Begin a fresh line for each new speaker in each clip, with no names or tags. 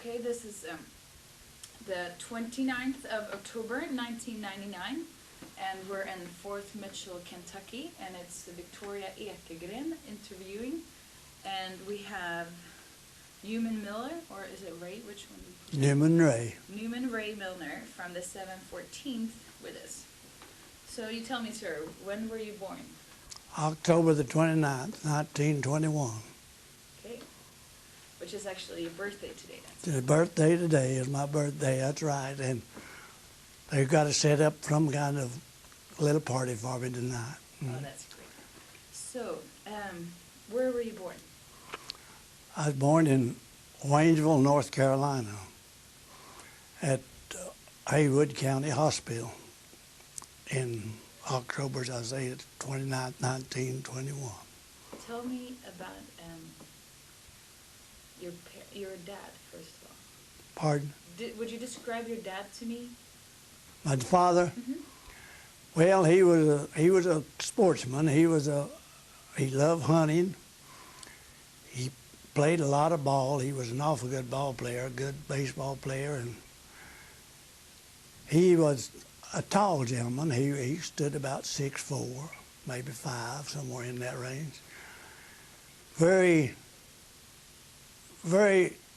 Okay, this is the 29th of October, 1999, and we're in Fort Mitchell, Kentucky, and it's Victoria Ekegren interviewing, and we have Newman Miller, or is it Ray? Which one?
Newman Ray.
Newman Ray Milner from the 714th with us. So you tell me, sir, when were you born?
October the 29th, 1921.
Okay. Which is actually your birthday today. Then.
The birthday today is my birthday, that's right. And they've got to set up some kind of little party for me tonight.
Oh, that's great. So, where were you born?
I was born in Waynesville, North Carolina, at Haywood County Hospital in October, as I say, 29th, 1921.
Tell me about your dad, first of all.
Pardon?
Would you describe your dad to me?
My father?
Mm-hmm.
Well, he was a sportsman. He loved hunting. He played a lot of ball. He was an awful good ball player, a good baseball player, and he was a tall gentleman. He stood about 6'4", maybe 5, somewhere in that range. Very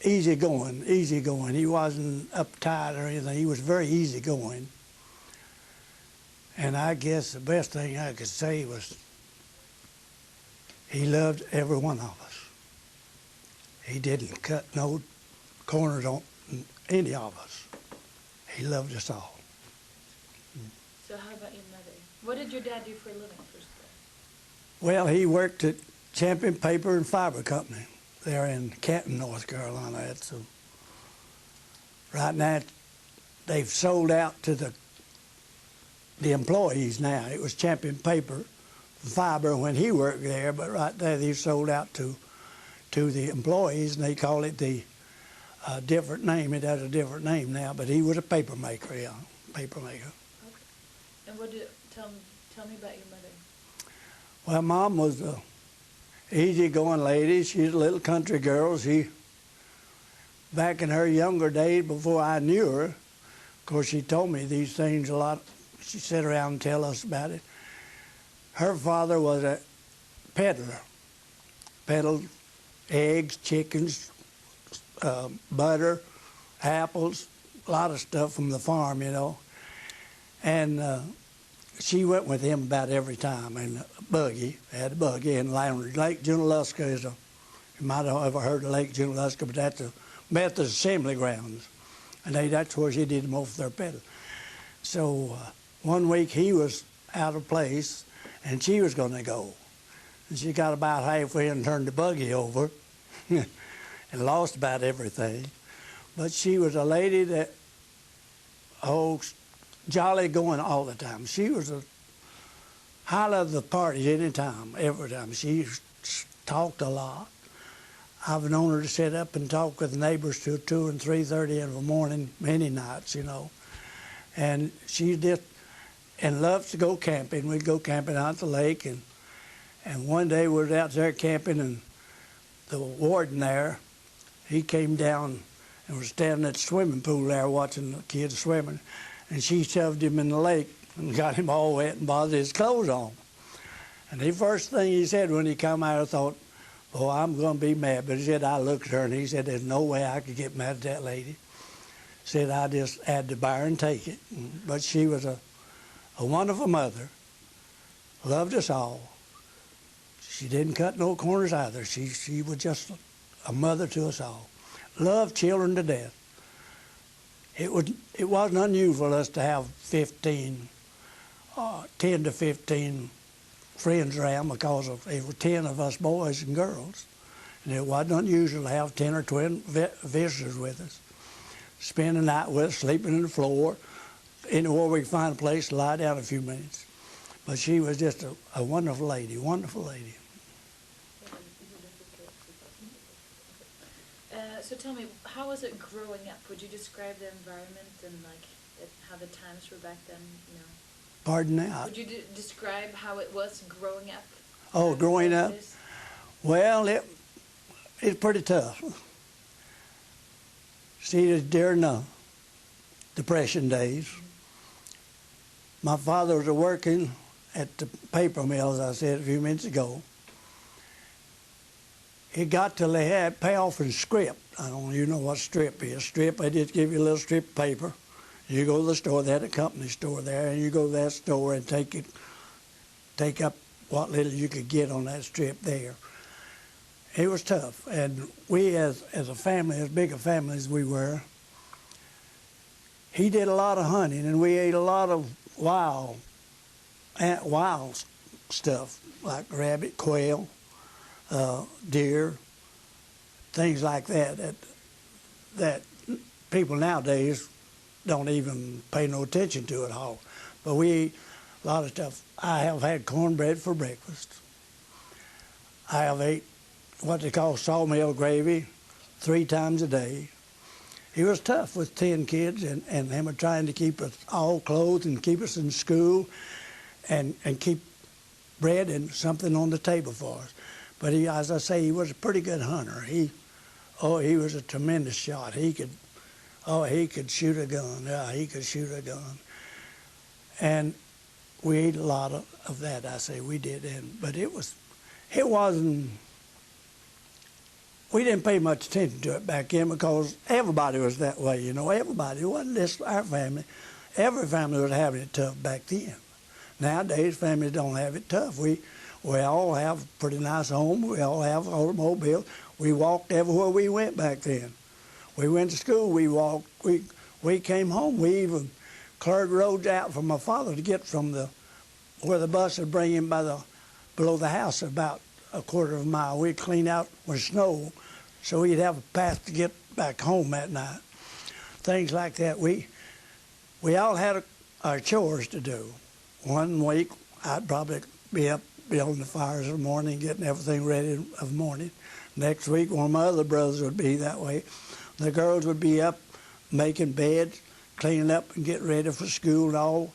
easygoing. He wasn't uptight or anything. He was very easygoing. And I guess the best thing I could say was he loved every one of us. He didn't cut no corners on any of us. He loved us all.
So how about your mother? What did your dad do for a living, first of all?
Well, he worked at Champion Paper and Fiber Company there in Canton, North Carolina. Right now, they've sold out to the employees now. It was Champion Paper and Fiber when he worked there, but right there they've sold out to the employees, and they call it the different name. It has a different name now, but he was a paper maker, yeah, paper maker.
Okay. And tell me about your mother.
Well, Mom was a easygoing lady. She's a little country girl. Back in her younger days, before I knew her, of course, she told me these things a lot. She sat around and tell us about it. Her father was a peddler. Peddled eggs, chickens, butter, apples, a lot of stuff from the farm, you know. And she went with him about every time in a buggy. They had a buggy in Lake Junaluska you might have ever heard of Lake Junaluska, but that's the Methodist Assembly grounds. And that's where she did most of their peddling. So one week he was out of place and she was going to go. And she got about halfway and turned the buggy over and lost about everything. But she was a lady that, jolly going all the time. She was a highlight of the parties anytime, every time. She talked a lot. I've known her to sit up and talk with neighbors till 2 and 3:30 in the morning, many nights, you know. And she loves to go camping. We'd go camping out at the lake, and one day we were out there camping, and the warden there, he came down and was standing at the swimming pool there watching the kids swimming. And she shoved him in the lake and got him all wet and bothered his clothes on. And the first thing he said when he come out, I thought, oh, I'm going to be mad. But he said, I looked at her and he said, there's no way I could get mad at that lady. Said, I just had to buy her and take it. But she was a wonderful mother, loved us all. She didn't cut no corners either. She was just a mother to us all. Loved children to death. It wasn't unusual for us to have 10 to 15 friends around because there were 10 of us boys and girls. And it wasn't unusual to have 10 or 12 visitors with us. Spend the night with us, sleeping on the floor, anywhere we could find a place to lie down a few minutes. But she was just a wonderful lady, wonderful lady.
So tell me, how was it growing up? Would you describe the environment and how the times were back then? You know.
Pardon now?
Would you describe how it was growing up?
Oh, growing up? Well, it's pretty tough. See, during the Depression days, my father was working at the paper mill, as I said a few minutes ago. It got till they had payoff in script. I don't know, you know what strip is. Strip, they just give you a little strip of paper. You go to the store, they had a company store there, and you go to that store and take up what little you could get on that strip there. It was tough, and we as a family, as big a family as we were, he did a lot of hunting, and we ate a lot of wild stuff like rabbit, quail, deer, things like that people nowadays don't even pay no attention to at all. But we eat a lot of stuff. I have had cornbread for breakfast. I have ate what they call sawmill gravy 3 times a day. He was tough with 10 kids and him trying to keep us all clothed and keep us in school and keep bread and something on the table for us. But he, as I say, he was a pretty good hunter. He was a tremendous shot. He could shoot a gun. Yeah, he could shoot a gun. And we ate a lot of that, I say, we did. But it wasn't, we didn't pay much attention to it back then because everybody was that way, you know. Everybody, it wasn't just our family. Every family was having it tough back then. Nowadays, families don't have it tough. We all have a pretty nice home. We all have automobiles. We walked everywhere we went back then. We went to school. We walked. We came home. We even cleared roads out for my father to get from where the bus would bring him below the house about a quarter of a mile. We'd clean out with snow so he'd have a path to get back home that night. Things like that. We all had our chores to do. One week, I'd probably be up building the fires in the morning, getting everything ready in the morning. Next week, one of my other brothers would be that way. The girls would be up making beds, cleaning up and getting ready for school and all.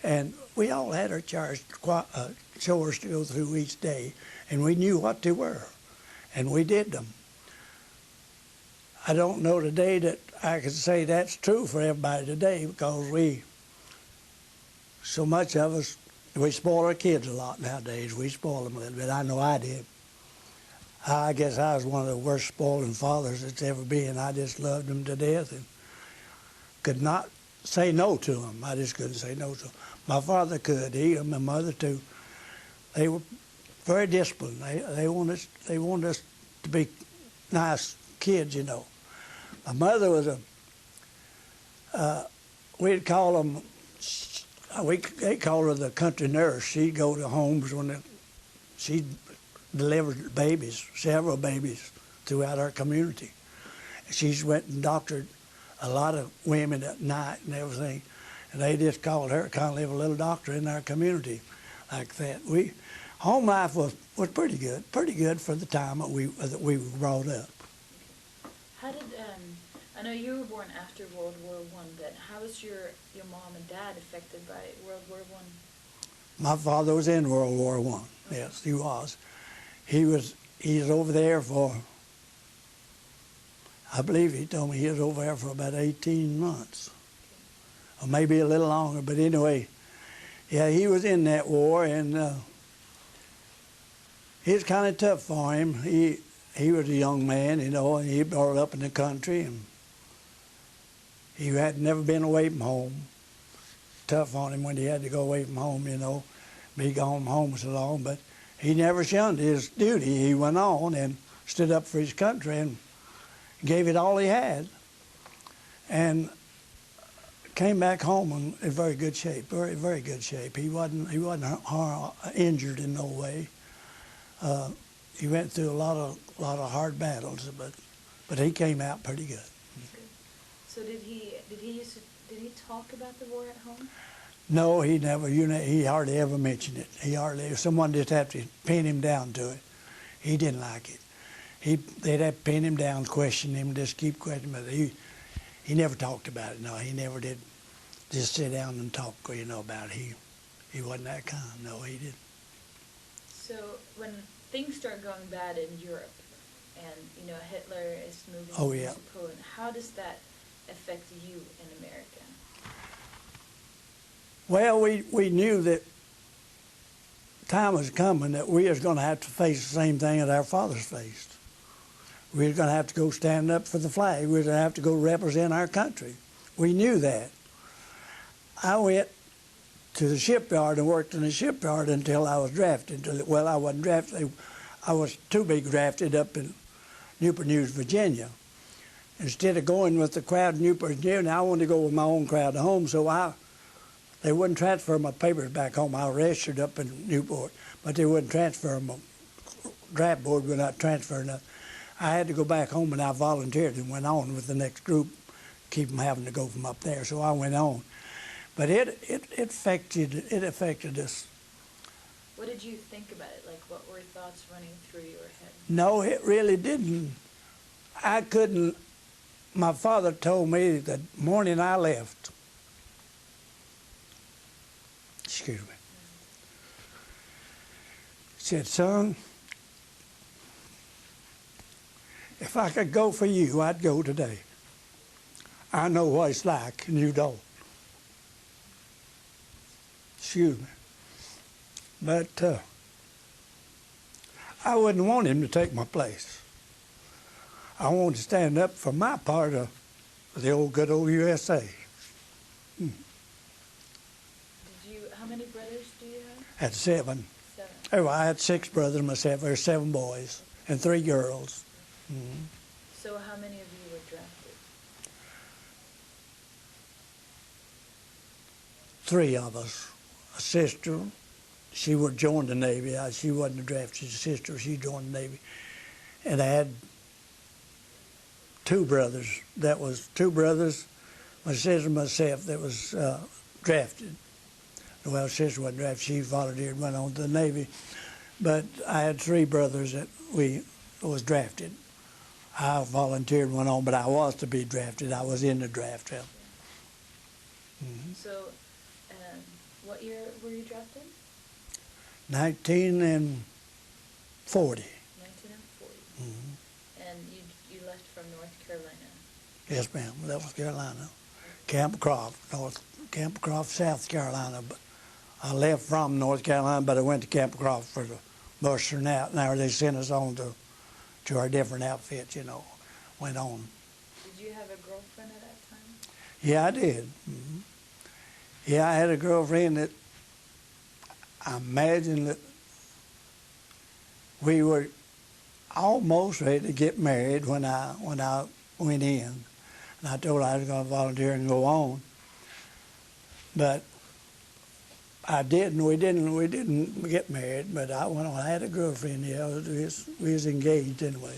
And we all had our chores to go through each day, and we knew what they were, and we did them. I don't know today that I can say that's true for everybody today because so much of us, we spoil our kids a lot nowadays. We spoil them a little bit. I know I did. I guess I was one of the worst spoiling fathers that's ever been. I just loved them to death and could not say no to them. I just couldn't say no to them. My father could. He and my mother too. They were very disciplined. They wanted us to be nice kids, you know. My mother was we'd call them. They called her the country nurse. She'd go to homes she'd deliver babies, several babies throughout our community. She's went and doctored a lot of women at night and everything, and they just called her kind of a little doctor in our community like that. Home life was pretty good for the time that we were brought up.
How did I know you were born after World War I, but how was your mom and dad affected by World War I?
My father was in World War I. Yes, he was. He was over there for, I believe he told me he was over there for about 18 months, or maybe a little longer. But anyway, yeah, he was in that war, and it was kind of tough for him. He was a young man, you know, and he brought up in the country, and he had never been away from home. Tough on him when he had to go away from home, you know, be gone from home so long. But he never shunned his duty. He went on and stood up for his country and gave it all he had, and came back home in very good shape, very, very good shape. He wasn't injured in no way. He went through a lot of hard battles, but he came out pretty good.
So did he talk about the war at home?
No, he never. He hardly ever mentioned it. Someone just had to pin him down to it. He didn't like it. They'd have to pin him down, question him, just keep questioning. But he never talked about it. No, he never did. Just sit down and talk, you know, about it. He wasn't that kind. No, he didn't.
So when things start going bad in Europe, and you know Hitler is moving
Oh, yeah.
into Poland. How does that affect you in America?
Well, we knew that time was coming that we was going to have to face the same thing that our fathers faced. We were going to have to go stand up for the flag. We were going to have to go represent our country. We knew that. I went to the shipyard and worked in the shipyard until I was drafted. Well, I wasn't drafted. I was to be drafted up in Newport News, Virginia. Instead of going with the crowd in Newport, Virginia, I wanted to go with my own crowd to home, so they wouldn't transfer my papers back home. I registered up in Newport, but they wouldn't transfer them. Draft board would not transfer nothing. I had to go back home, and I volunteered and went on with the next group, keep them having to go from up there. So I went on, but it affected us.
What did you think about it? Like, what were thoughts running through your head?
No, it really didn't. I couldn't. My father told me the morning I left. Excuse me. He said, "Son, if I could go for you, I'd go today. I know what it's like, and you don't." Excuse me. But I wouldn't want him to take my place. I wanted to stand up for my part of the old good old USA.
How many brothers do you have?
Had 7.
7.
Oh, I had 6 brothers myself. There were 7 boys and 3 girls. Mm-hmm.
So how many of you were drafted?
3 of us. A sister, she would join the Navy. She wasn't a drafted sister. She joined the Navy. And I had 2 brothers. That was 2 brothers, my sister and myself, that was drafted. Well, sister wasn't drafted. She volunteered and went on to the Navy. But I had 3 brothers that was drafted. I volunteered and went on, but I was to be drafted. I was in the draft. Mm-hmm.
So, what year were you drafted?
1940.
1940.
Mm-hmm.
And you left from North Carolina?
Yes, ma'am. That was Carolina. Camp Croft, South Carolina. But I left from North Carolina, but I went to Camp Croft for the mustering out. Now they sent us on to our different outfits, went on.
Did you have a girlfriend at that time?
Yeah, I did. Mm-hmm. Yeah, I had a girlfriend that I imagine that we were almost ready to get married when I went in. And I told her I was going to volunteer and go on. But I didn't. We didn't get married, but I went on. I had a girlfriend, yeah. We was engaged anyway.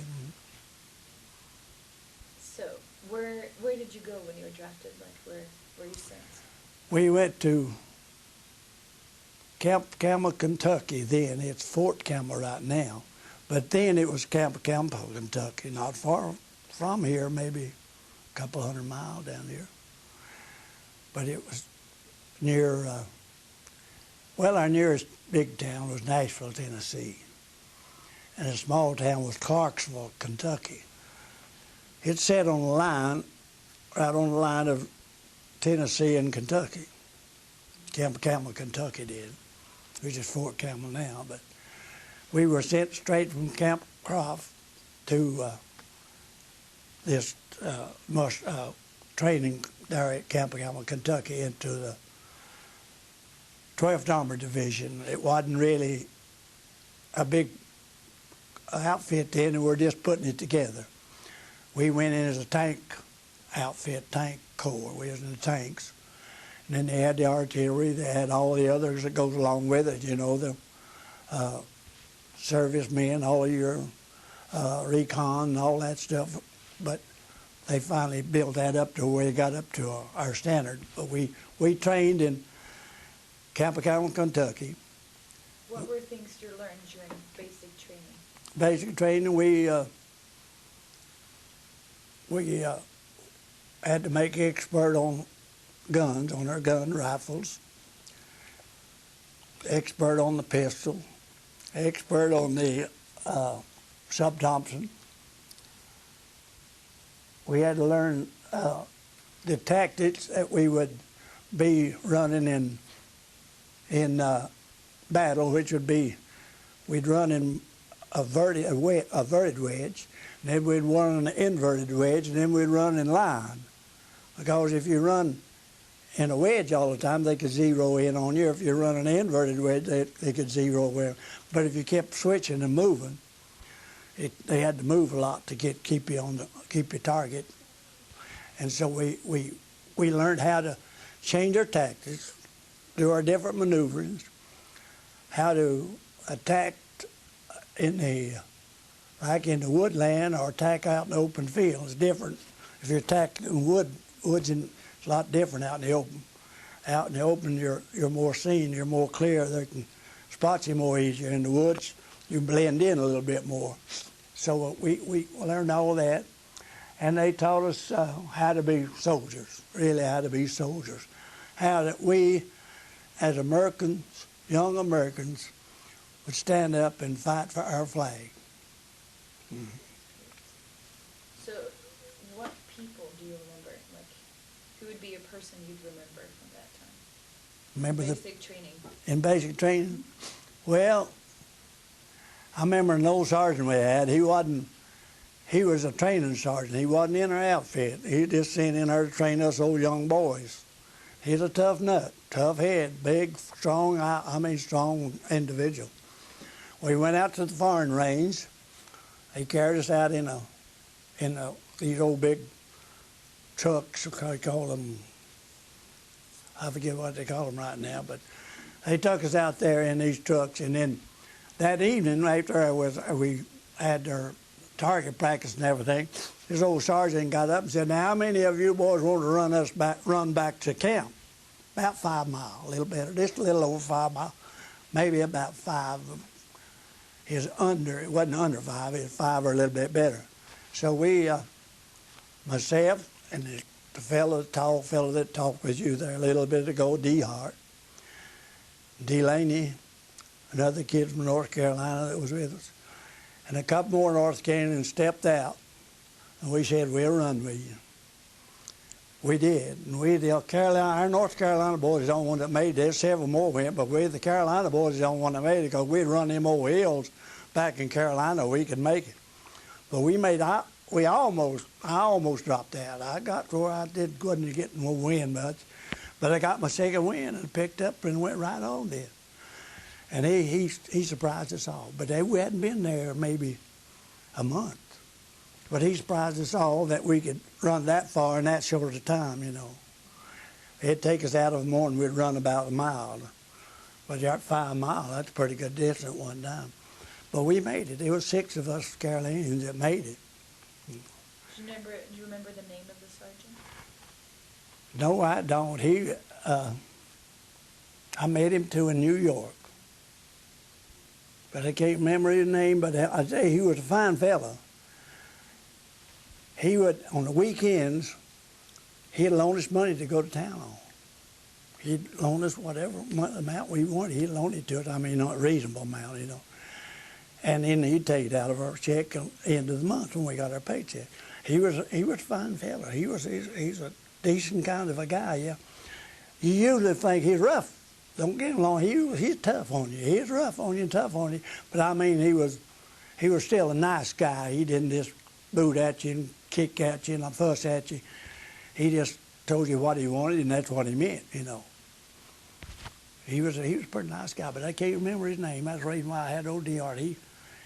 So, where did you go when you were drafted? Like, where were you sent?
We went to Camp Campbell, Kentucky then. It's Fort Campbell right now. But then it was Camp Campbell, Kentucky, not far from here, maybe a couple 100 miles down here. But it was near, our nearest big town was Nashville, Tennessee. And a small town was Clarksville, Kentucky. It's set on the line, right on the line of Tennessee and Kentucky. Camp Campbell, Kentucky did, which is Fort Campbell now. But we were sent straight from Camp Croft to this training there at Camp Campbell, Kentucky, into the 12th Armored Division. It wasn't really a big outfit then, and we're just putting it together. We went in as a tank outfit, tank corps. We was in the tanks. And then they had the artillery. They had all the others that goes along with it, the servicemen, all your recon and all that stuff. But they finally built that up to where they got up to our standard. But we trained in Camp Campbell, Kentucky.
What were things you learned during basic training?
Basic training, we had to make expert on guns, on our gun rifles, expert on the pistol, expert on the sub-Thompson, we had to learn the tactics that we would be running in battle, which would be we'd run in a verted wedge, and then we'd run an inverted wedge, and then we'd run in line. Because if you run in a wedge all the time, they could zero in on you. If you run an inverted wedge, they could zero in. But if you kept switching and moving, they had to move a lot to keep your target. And so we learned how to change our tactics, do our different maneuverings, how to attack like in the woodland or attack out in the open field. It's different. If you attack in woods, it's a lot different out in the open. Out in the open, you're more seen, you're more clear. They can spot you more easier. In the woods, you blend in a little bit more. So we learned all that, and they taught us how to be soldiers, really how to be soldiers. How that we, as Americans, young Americans, would stand up and fight for our flag. Mm.
So what people do you remember? Like, who would be a person you'd remember from that time?
Remember
basic training.
In basic training? Well, I remember an old sergeant we had. He was a training sergeant. He wasn't in our outfit. He just sent in there to train us old young boys. He's a tough nut, tough head, big, strong, strong individual. We went out to the firing range. He carried us out in these old big trucks, they call them, I forget what they call them right now, but they took us out there in these trucks, and then that evening after we had our target practice and everything, this old sergeant got up and said, "Now, how many of you boys want to run back to camp?" About 5 miles, a little better, just a little over 5 miles, maybe about 5. It wasn't under 5, it was 5 or a little bit better. So we, myself and the tall fellow that talked with you there a little bit ago, D. Hart, Delaney, another kid from North Carolina that was with us, and a couple more North Carolinians stepped out, and we said, "We'll run with you." We did, and our North Carolina boys the only one that made it. Several more went, but the Carolina boys the only one that made it, because we'd run them old hills back in Carolina, we could make it. But I almost dropped out. I got to where wasn't getting no wind much, but I got my second wind and picked up and went right on there. And he surprised us all. But we hadn't been there maybe a month. But he surprised us all that we could run that far in that short a time, you know. It'd take us out of the morning, we'd run about a mile. But you're at 5 miles, that's a pretty good distance at one time. But we made it. There were 6 of us Carolinians that made it.
Do you remember the name of the sergeant?
No, I don't. I met him too in New York. But I can't remember his name, but I say he was a fine fellow. He would, on the weekends, he'd loan us money to go to town on. He'd loan us whatever amount we wanted. He'd loan it to us. I mean, not a reasonable amount, you know. And then he'd take it out of our check at the end of the month when we got our paycheck. He was a fine fellow. He's a decent kind of a guy, yeah. You usually think he's rough. Don't get him wrong. He's tough on you. He's rough on you and tough on you. But I mean, he was still a nice guy. He didn't just boot at you and kick at you and fuss at you. He just told you what he wanted, and that's what he meant, you know. He was a pretty nice guy, but I can't remember his name. That's the reason why I had old D.R.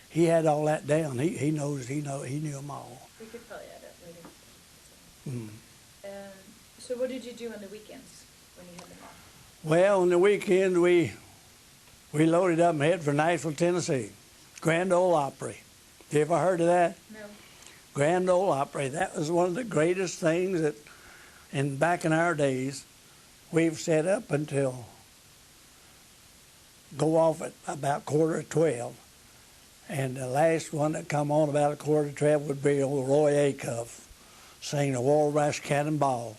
He had all that down. He knew them all.
We could probably add that later.
Mm.
So what did you do on the weekends when you had them off?
Well, on the weekend we loaded up and headed for Nashville, Tennessee. Grand Ole Opry. You ever heard of that?
No.
Grand Ole Opry. That was one of the greatest things that, back in our days, we've set up until go off at about 11:45. And the last one that come on about 11:45 would be old Roy Acuff singing the Walrus Cannonball.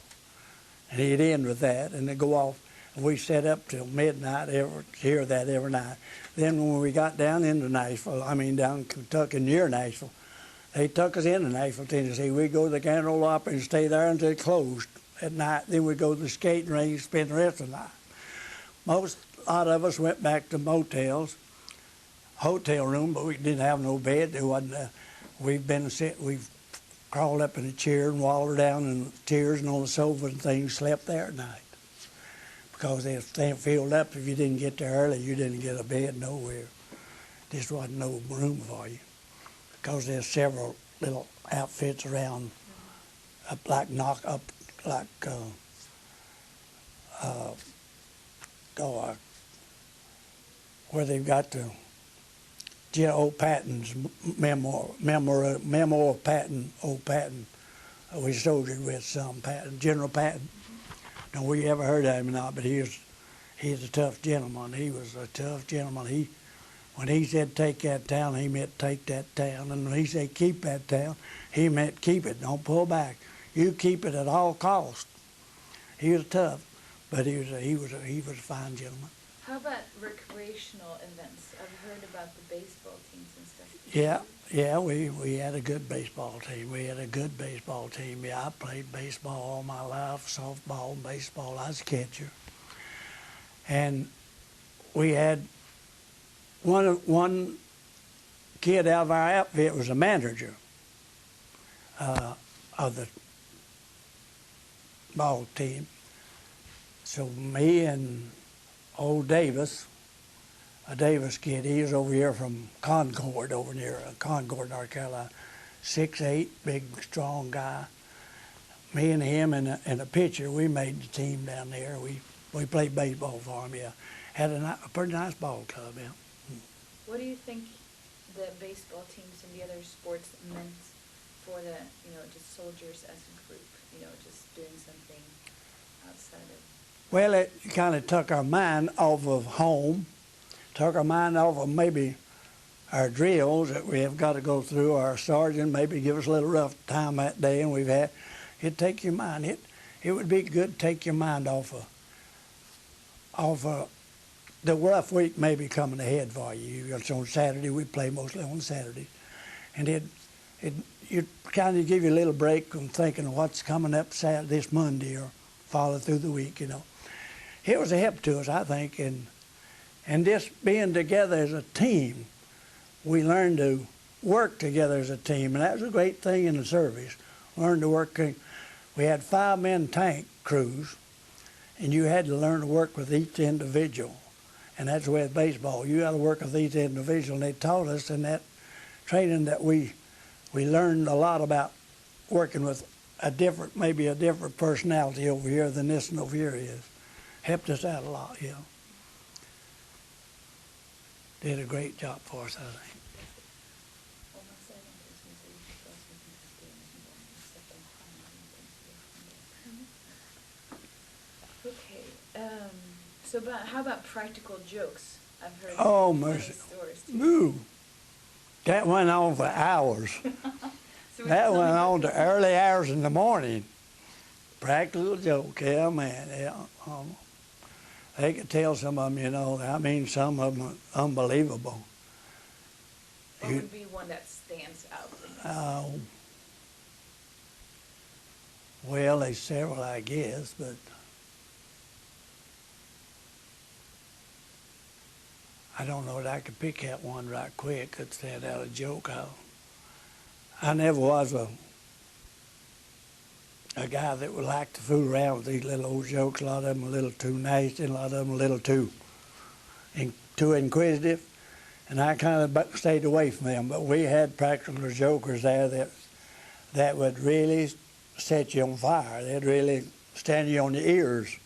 And he'd end with that, and they'd go off. And we set up till midnight, hear that every night. Then when we got down into Nashville, down Kentucky near Nashville, They took us into Nashville, Tennessee. We'd go to the Grand Ole Opry and stay there until it closed at night. Then we'd go to the skating rink and spend the rest of the night. A lot of us went back to motels, hotel room, but we didn't have no bed. There wasn't. We've crawled up in a chair and wallowed down in chairs and on the sofa and things, slept there at night. Because they filled up. If you didn't get there early, you didn't get a bed nowhere. Just wasn't no room for you. Because there's several little outfits around, where they've got the old Patton's memo of Patton, old Patton. We soldiered with some Patton, General Patton. Don't we ever heard of him or not? But he's a tough gentleman. He was a tough gentleman. When he said take that town, he meant take that town. And when he said keep that town, he meant keep it. Don't pull back. You keep it at all costs. He was tough, but he was a fine gentleman.
How about recreational events? I've heard about the baseball teams and stuff.
Yeah, we had a good baseball team. Yeah, I played baseball all my life, softball and baseball. I was a catcher. And we had one kid out of our outfit was a manager of the ball team. So me and old Davis, a Davis kid, he was over here from Concord, over near Concord, North Carolina, 6'8", big, strong guy. Me and him and a pitcher, we made the team down there. We played baseball for him, yeah. Had a pretty nice ball club, yeah.
What do you think the baseball teams and the other sports meant for the, just soldiers as a group, just doing something outside of...
Well, it kind of took our mind off of home, took our mind off of maybe our drills that we have got to go through. Our sergeant maybe give us a little rough time that day, and it'd take your mind. It would be good to take your mind off of the rough week maybe coming ahead for you. It's on Saturday. We play mostly on Saturdays. And it kind of give you a little break from thinking of what's coming up this Monday or follow through the week, It was a help to us, I think. And just being together as a team, we learned to work together as a team. And that was a great thing in the service. Learned to work. We had 5-man tank crews, and you had to learn to work with each individual. And that's the way with baseball. You got to work with each individual. And they taught us in that training that we learned a lot about working with maybe a different personality over here than this one over here is. Helped us out a lot, Did a great job for us, I think.
Okay. So how about practical jokes? I've heard
mercy.
stories too.
Ooh, that went on for hours. That went on to early hours in the morning. Practical joke, yeah, man. Yeah. They could tell some of them, some of them are unbelievable.
What would be one that stands out?
Well, there's several, I guess, but I don't know that I could pick out one right quick that stand out a joke. I never was a guy that would like to fool around with these little old jokes. A lot of them a little too nasty, and a lot of them a little too inquisitive, and I kind of stayed away from them. But we had practical jokers there that would really set you on fire. They'd really stand you on your ears.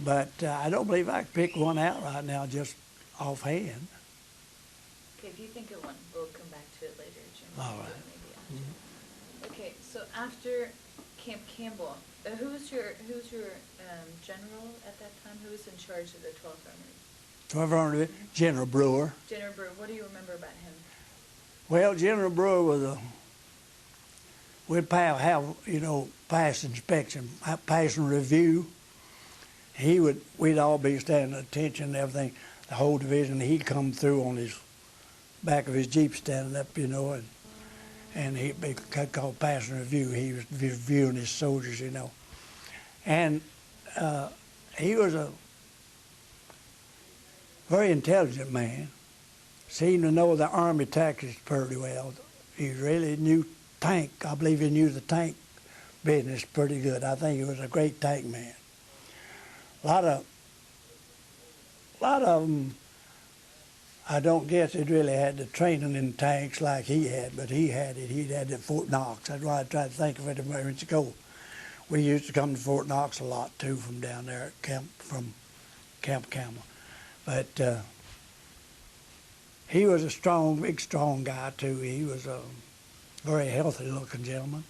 But I don't believe I could pick one out right now just offhand.
Okay, if you think of one, we'll come back to it later, Jim.
All right.
Maybe after. Okay, so after Camp Campbell, who was your general at that time? Who was in charge of the 12th Armored?
12th Armored, General Brewer.
General Brewer. What do you remember about him?
Well, General Brewer was we'd have pass inspection, pass and review. We'd all be standing at attention and everything, the whole division. He'd come through on his back of his Jeep standing up, and and he'd be called passing review. He was reviewing his soldiers, you know. And he was a very intelligent man. Seemed to know the Army tactics pretty well. He really knew tank. I believe he knew the tank business pretty good. I think he was a great tank man. A lot of them, I don't guess it really had the training in tanks like he had, but he had it. He had it at Fort Knox. That's why I tried to think of it a moment ago. We used to come to Fort Knox a lot too from down there at from Camp Camel. But he was a strong, big, strong guy too. He was a very healthy-looking gentleman,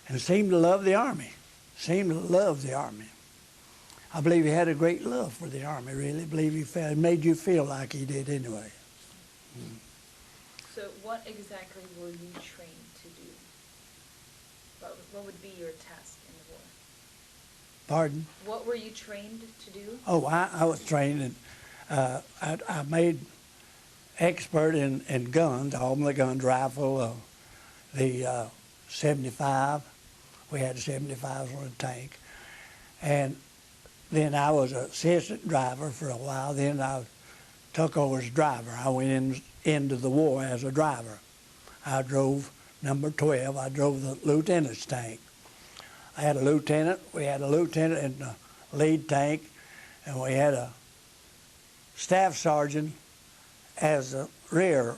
and seemed to love the Army. Seemed to love the Army. I believe he had a great love for the Army. Really, I believe it made you feel like he did anyway. Mm.
So, what exactly were you trained to do? What would be your task in the war?
Pardon?
What were you trained to do?
Oh, I was trained in. I made expert in guns, all the guns, rifle, the 75. We had 75s on a tank. And then I was an assistant driver for a while. Then I took over as driver. I went into the war as a driver. I drove number 12. I drove the lieutenant's tank. I had a lieutenant. We had a lieutenant in the lead tank, and we had a staff sergeant as a rear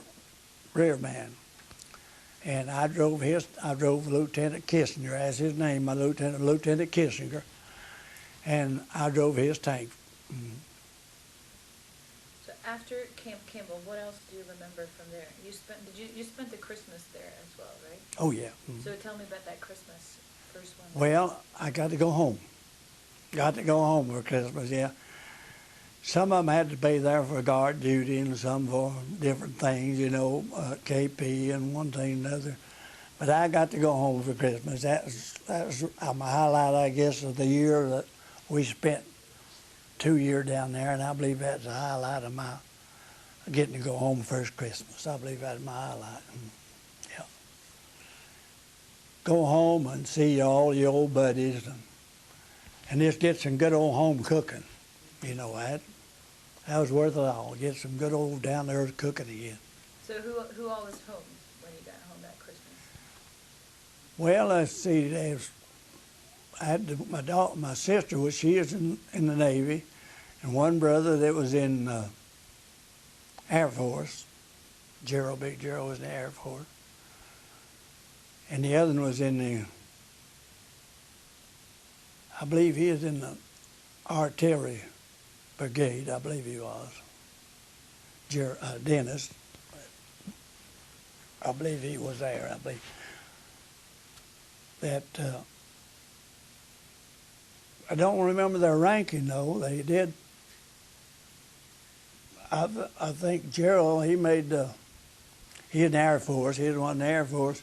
man. And I drove Lieutenant Kissinger, as his name, my Lieutenant Kissinger, and I drove his tank. Mm.
So after Camp Campbell, what else do you remember from there? You spent the Christmas there as well, right?
Oh yeah. Mm.
So tell me about that Christmas, first one.
Well, I got to go home. Got to go home for Christmas, yeah. Some of them had to be there for guard duty and some for different things, you know, KP and one thing and another. But I got to go home for Christmas. That was my highlight, I guess, of the year that we spent 2 years down there, and I believe that's the highlight of my getting to go home first Christmas. I believe that's my highlight. Yeah. Go home and see all your old buddies and just get some good old home cooking. You know, that was worth it all. Get some good old down there cooking again.
So who all was home when you got home that Christmas?
Well, let's see. I had my sister she was in the Navy, and one brother that was in Air Force. Big Gerald was in the Air Force, and the other one was in the. I believe he was in the artillery brigade, I believe he was. Dennis. I believe he was there. I believe that. I don't remember their ranking though. They did. I think Gerald, he made he in the Air Force. He was one in the Air Force.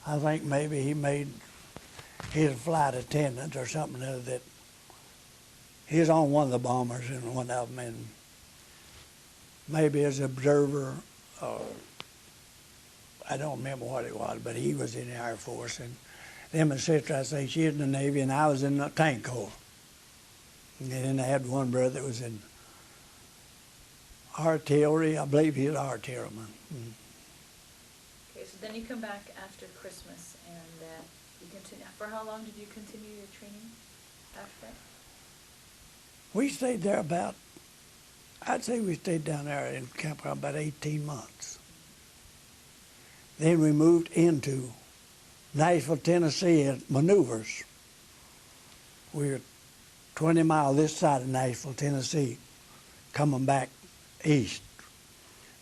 I think maybe he made. He was a flight attendant or something that. He was on one of the bombers and one of them, and maybe as an observer, I don't remember what it was, but he was in the Air Force. And then my sister, I say, she was in the Navy, and I was in the tank corps. And then I had one brother that was in artillery. I believe he was an artilleryman. Mm.
Okay, so then you come back after Christmas, and you continue. For how long did you continue your training after that?
We stayed there I'd say we stayed down there in Camp about 18 months. Then we moved into Nashville, Tennessee at maneuvers. We were 20 miles this side of Nashville, Tennessee, coming back east.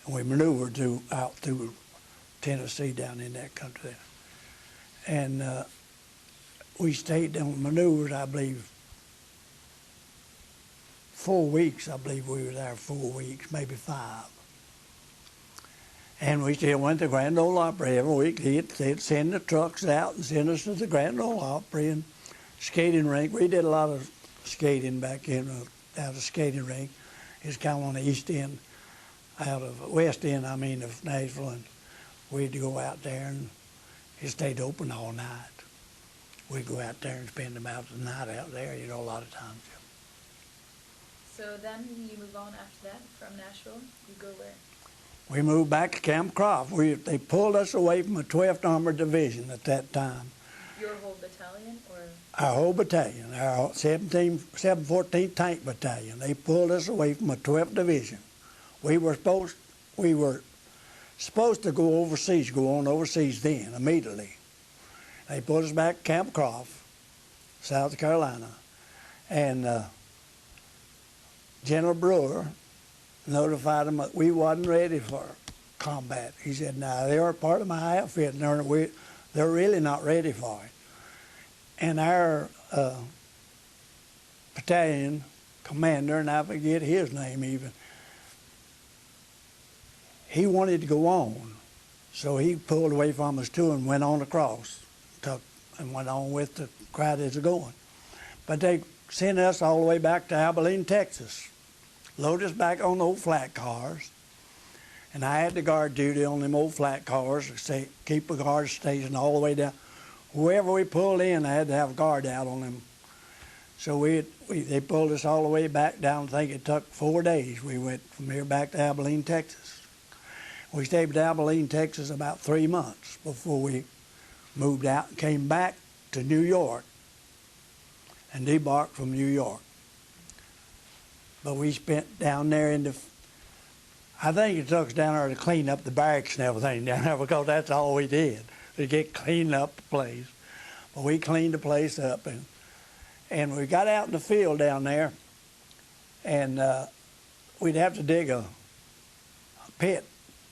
And we maneuvered out through Tennessee down in that country there. And we stayed on maneuvers, I believe, 4 weeks. I believe we were there 4 weeks, maybe 5. And we still went to Grand Ole Opry every week. They'd send the trucks out and send us to the Grand Ole Opry and skating rink. We did a lot of skating back in out of the skating rink. It's kind of on the east end, west end, of Nashville. And we'd go out there and it stayed open all night. We'd go out there and spend about the night out there, you know, a lot of times.
So then you move on after that from Nashville. You go where?
We moved back to Camp Croft. They pulled us away from the 12th Armored Division at that time.
Your whole battalion, or?
Our whole battalion, our 714th Tank Battalion. They pulled us away from the 12th Division. We were supposed to go overseas, go on overseas then, immediately. They put us back at Camp Croft, South Carolina, and General Brewer notified them that we wasn't ready for combat. He said, "Now they are part of my outfit, and they're really not ready for it." And our battalion commander, and I forget his name even, he wanted to go on, so he pulled away from us too and went on across, and went on with the crowd that's going. But they sent us all the way back to Abilene, Texas, loaded us back on the old flat cars, and I had the guard duty on them old flat cars, keep a guard station all the way down. Wherever we pulled in, I had to have a guard out on them. So they pulled us all the way back down. I think it took 4 days. We went from here back to Abilene, Texas. We stayed in Abilene, Texas about 3 months before we moved out and came back to New York and debarked from New York. But we spent down there I think it took us down there to clean up the barracks and everything down there, because that's all we did, to get cleaned up the place. But we cleaned the place up, and we got out in the field down there, and we'd have to dig a pit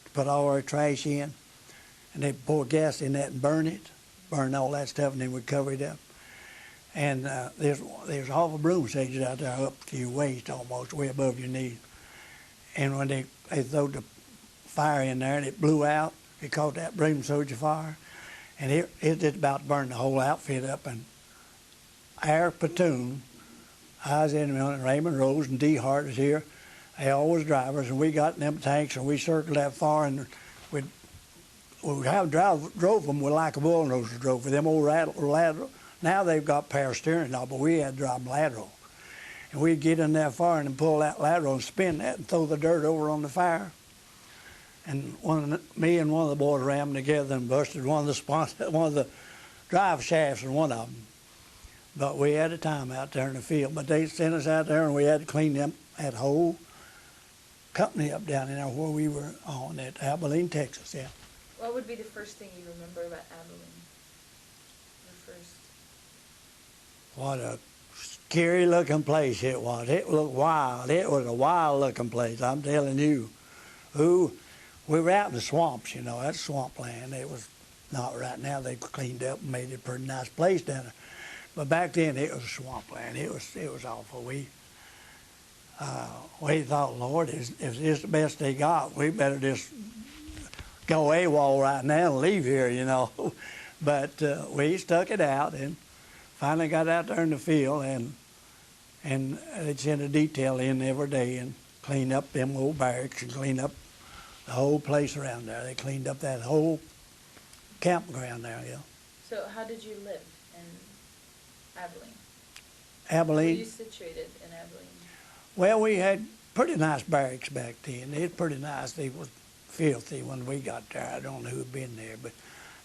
to put all our trash in, and they'd pour gas in that and burn all that stuff, and then we'd cover it up. And there's awful broom stages out there up to your waist almost, way above your knees. And when they threw the fire in there and it blew out, it caught that broom soldier fire, and it just about burned the whole outfit up. And our platoon, I was in and Raymond Rose and D. Hart was here. They all was drivers, and we got in them tanks and we circled that far, and we drove them with like a bulldozer drove with them old lateral. Now they've got power steering now, but we had to drive them lateral. And we'd get in that fire and pull that lateral and spin that and throw the dirt over on the fire. And me and one of the boys rammed together and busted one of the drive shafts in one of them. But we had a time out there in the field. But they sent us out there, and we had to clean them, that whole company up down in there where we were on at Abilene, Texas. Yeah.
What would be the first thing you remember about Abilene? The first.
What a scary looking place it was. It looked wild. It was a wild looking place, I'm telling you. We were out in the swamps, you know, that's swampland. It was not right now. They've cleaned up and made it a pretty nice place down there. But back then it was a swampland. It was awful. We thought, Lord, if this is the best they got, we better just go AWOL right now and leave here, you know. But we stuck it out and finally got out there in the field, and they'd send a detail in every day and clean up them old barracks and clean up the whole place around there. They cleaned up that whole campground there, yeah.
So how did you live in Abilene?
Abilene.
Where were you situated in Abilene?
Well, we had pretty nice barracks back then. They was pretty nice. They were filthy when we got there. I don't know who had been there, but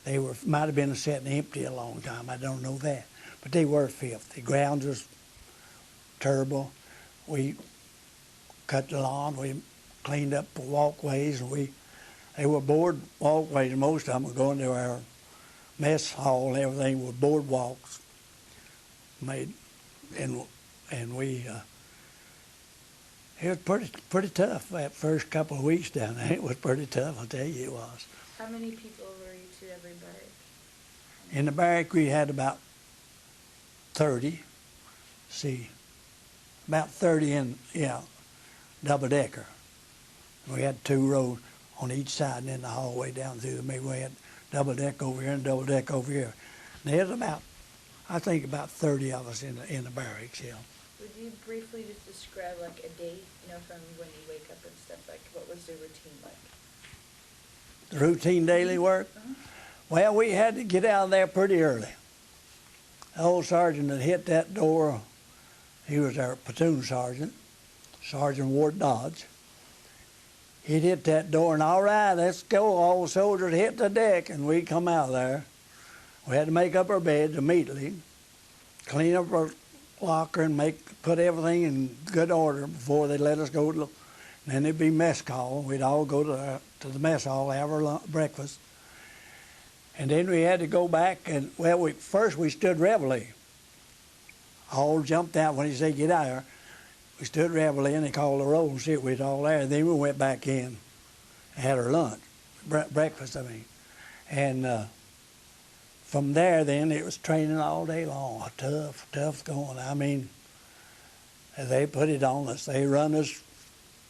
they might have been sitting empty a long time. I don't know that. But they were filthy. Grounds was terrible. We cut the lawn. We cleaned up the walkways. And they were board walkways. Most of them were going to our mess hall and everything with board walks made. And we, it was pretty tough that first couple of weeks down there. It was pretty tough, I'll tell you it was.
How many people were you to every barrack?
In the barrack we had about 30. See, about 30 in, double-decker. We had 2 rows on each side, and then the hallway down through the middle. We had double-deck over here and double-deck over here. And there's I think about 30 of us in the barracks, yeah.
Would you briefly just describe like a day, from when you wake up and stuff, like what was the routine like?
the routine daily work. Well, we had to get out of there pretty early. The old sergeant had hit that door. He was our platoon sergeant, Sergeant Ward Dodge. He'd hit that door, and all right, let's go. All the soldiers hit the deck, and we'd come out there. We had to make up our beds immediately, clean up our locker, and put everything in good order before they let us go. And then there'd be mess call. We'd all go to the mess hall, have our breakfast. And then we had to go back, and, well, first we stood reveille. All jumped out when he said, get out here. We stood reveille, and they called the roll and see if we was all there. And then we went back in and had our lunch, breakfast, I mean. And from there, then, it was training all day long, tough going. I mean, they put it on us. They run us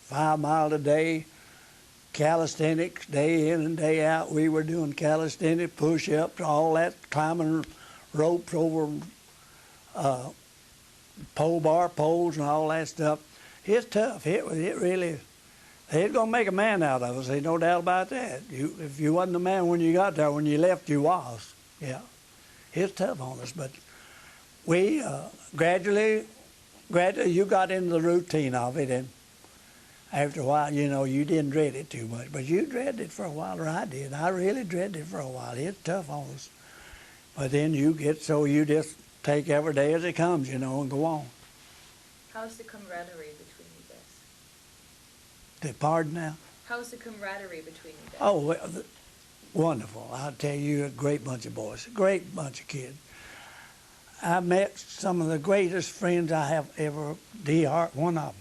5 miles a day, calisthenics, day in and day out. We were doing calisthenics, push-ups, all that, climbing ropes over pole bar poles and all that stuff. It's tough. It really, they're going to make a man out of us. There's no doubt about that. If you wasn't a man when you got there, when you left, you was. Yeah. It's tough on us, but we gradually you got into the routine of it, and after a while, you know, you didn't dread it too much, but you dreaded it for a while, or I did. I really dreaded it for a while. It's tough on us. But then you get so you just take every day as it comes, you know, and go on.
How's the camaraderie between you guys?
Pardon now?
How's the camaraderie between you guys?
Oh, well, wonderful. I'll tell you, a great bunch of boys, a great bunch of kids. I met some of the greatest friends I have ever, D. Hart, one of them.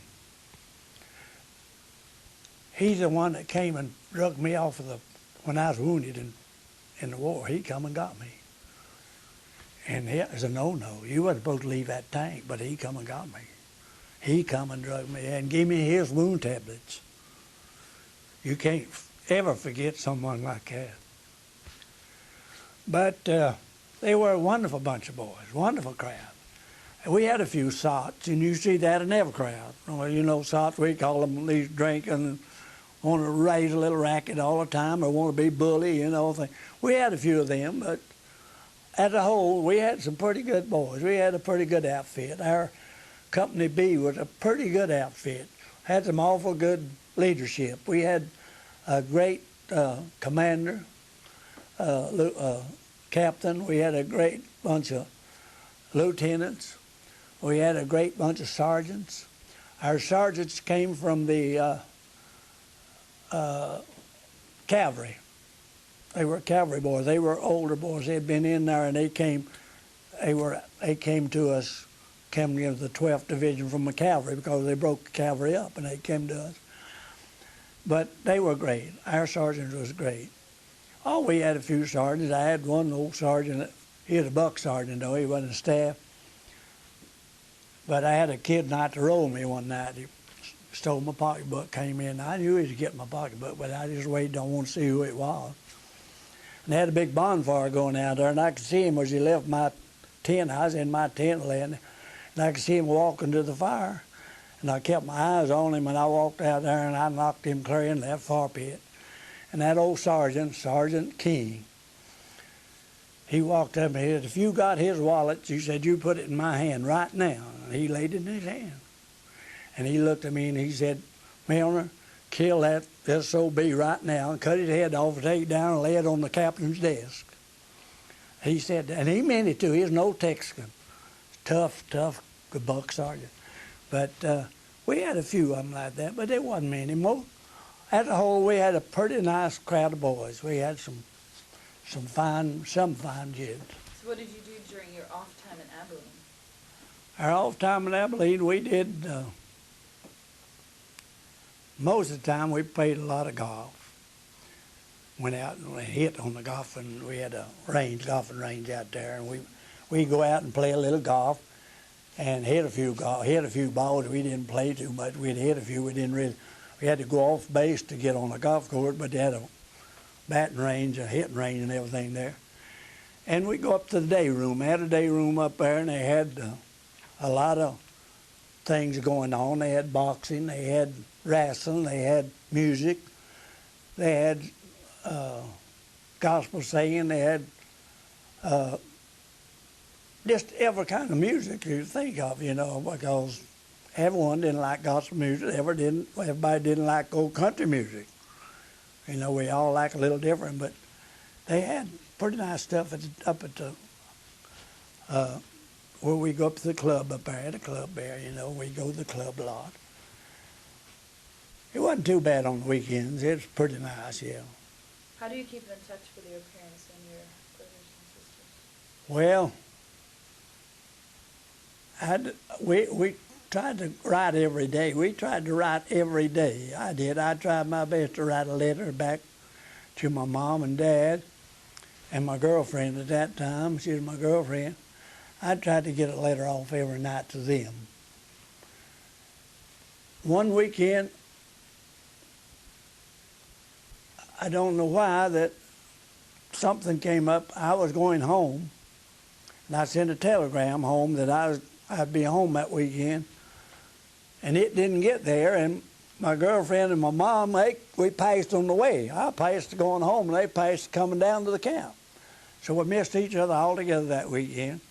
He's the one that came and drug me off of when I was wounded in the war. He come and got me. And it was a no-no. You wasn't supposed to leave that tank, but he come and got me. He come and drugged me and gave me his wound tablets. You can't ever forget someone like that. But they were a wonderful bunch of boys, wonderful crowd. And we had a few sots, and you see that in every crowd. Well, you know, sots, we call them, these drinking, want to raise a little racket all the time or want to be bully, you know. We had a few of them, but as a whole, we had some pretty good boys. We had a pretty good outfit. Our Company B was a pretty good outfit. Had some awful good leadership. We had a great commander, captain. We had a great bunch of lieutenants. We had a great bunch of sergeants. Our sergeants came from the cavalry. They were cavalry boys. They were older boys. They had been in there, and they came to us, came into the 12th Division from the cavalry because they broke the cavalry up, and they came to us. But they were great. Our sergeant was great. Oh, we had a few sergeants. I had one old sergeant. He was a buck sergeant, though. He wasn't a staff. But I had a kid not to roll me one night. He stole my pocketbook, came in. I knew he was getting my pocketbook, but I just waited, don't want to see who it was. And they had a big bonfire going out there, and I could see him as he left my tent. I was in my tent laying, and I could see him walking to the fire. And I kept my eyes on him, and I walked out there, and I knocked him clear into that fire pit. And that old sergeant, Sergeant King, he walked up and he said, if you got his wallet, he said, you put it in my hand right now. And he laid it in his hand. And he looked at me and he said, Milner, kill that SOB right now and cut his head off and take it down and lay it on the captain's desk. He said that, and he meant it too. He was no Texican. Tough, good buck sergeant. But we had a few of them like that, but there wasn't many. As a whole, we had a pretty nice crowd of boys. We had some fine kids.
So what did you do during your off time in Abilene?
Our off time in Abilene, we did, most of the time we played a lot of golf. Went out and hit on the golf, and we had a golfing range out there, and we'd go out and play a little golf and hit a few balls. We didn't play too much. We'd hit a few. We had to go off base to get on the golf course, but they had a batting range, a hitting range, and everything there. And we go up to the day room. They had a day room up there, and they had a lot of things going on. They had boxing, they had wrestling, they had music, they had gospel singing. They had just every kind of music you think of, because everyone didn't like gospel music. Everybody didn't like old country music. We all like a little different, but they had pretty nice stuff up at the where we go up to the club up there, the club there. We go to the club a lot. It wasn't too bad on the weekends. It was pretty nice, yeah.
How do you keep in touch with your parents and your brothers and sisters?
Well, we tried to write every day. We tried to write every day. I did. I tried my best to write a letter back to my mom and dad and my girlfriend at that time. She was my girlfriend. I tried to get a letter off every night to them. One weekend, I don't know why, that something came up. I was going home, and I sent a telegram home that I'd be home that weekend, and it didn't get there. And my girlfriend and my mom, we passed on the way. I passed going home, and they passed coming down to the camp. So we missed each other altogether that weekend.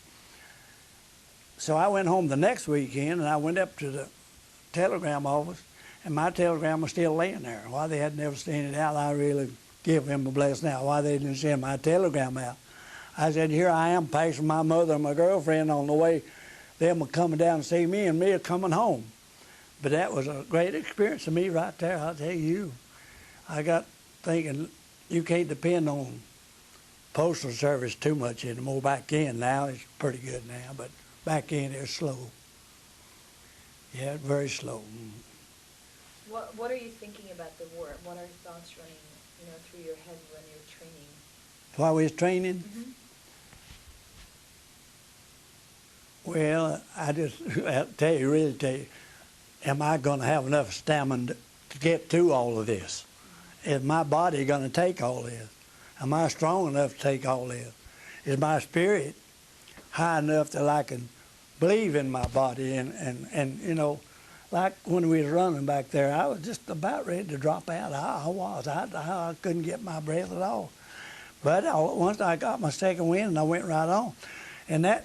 So I went home the next weekend, and I went up to the telegram office, and my telegram was still laying there. Why they had never sent it out, I really give them a blessing now. Why they didn't send my telegram out. I said, here I am passing my mother and my girlfriend on the way. Them were coming down to see me, and me are coming home. But that was a great experience to me right there, I'll tell you. I got thinking, you can't depend on postal service too much anymore. Back in now, it's pretty good now, but back in it was slow. Yeah, very slow.
What are you thinking about the war? What are thoughts running, through your head when you're training?
While we was training?
Mm-hmm.
Well, I just tell you, am I going to have enough stamina to get through all of this? Is my body going to take all this? Am I strong enough to take all this? Is my spirit high enough that I can believe in my body? And like when we was running back there, I was just about ready to drop out. I couldn't get my breath at all. But once I got my second wind, and I went right on. And that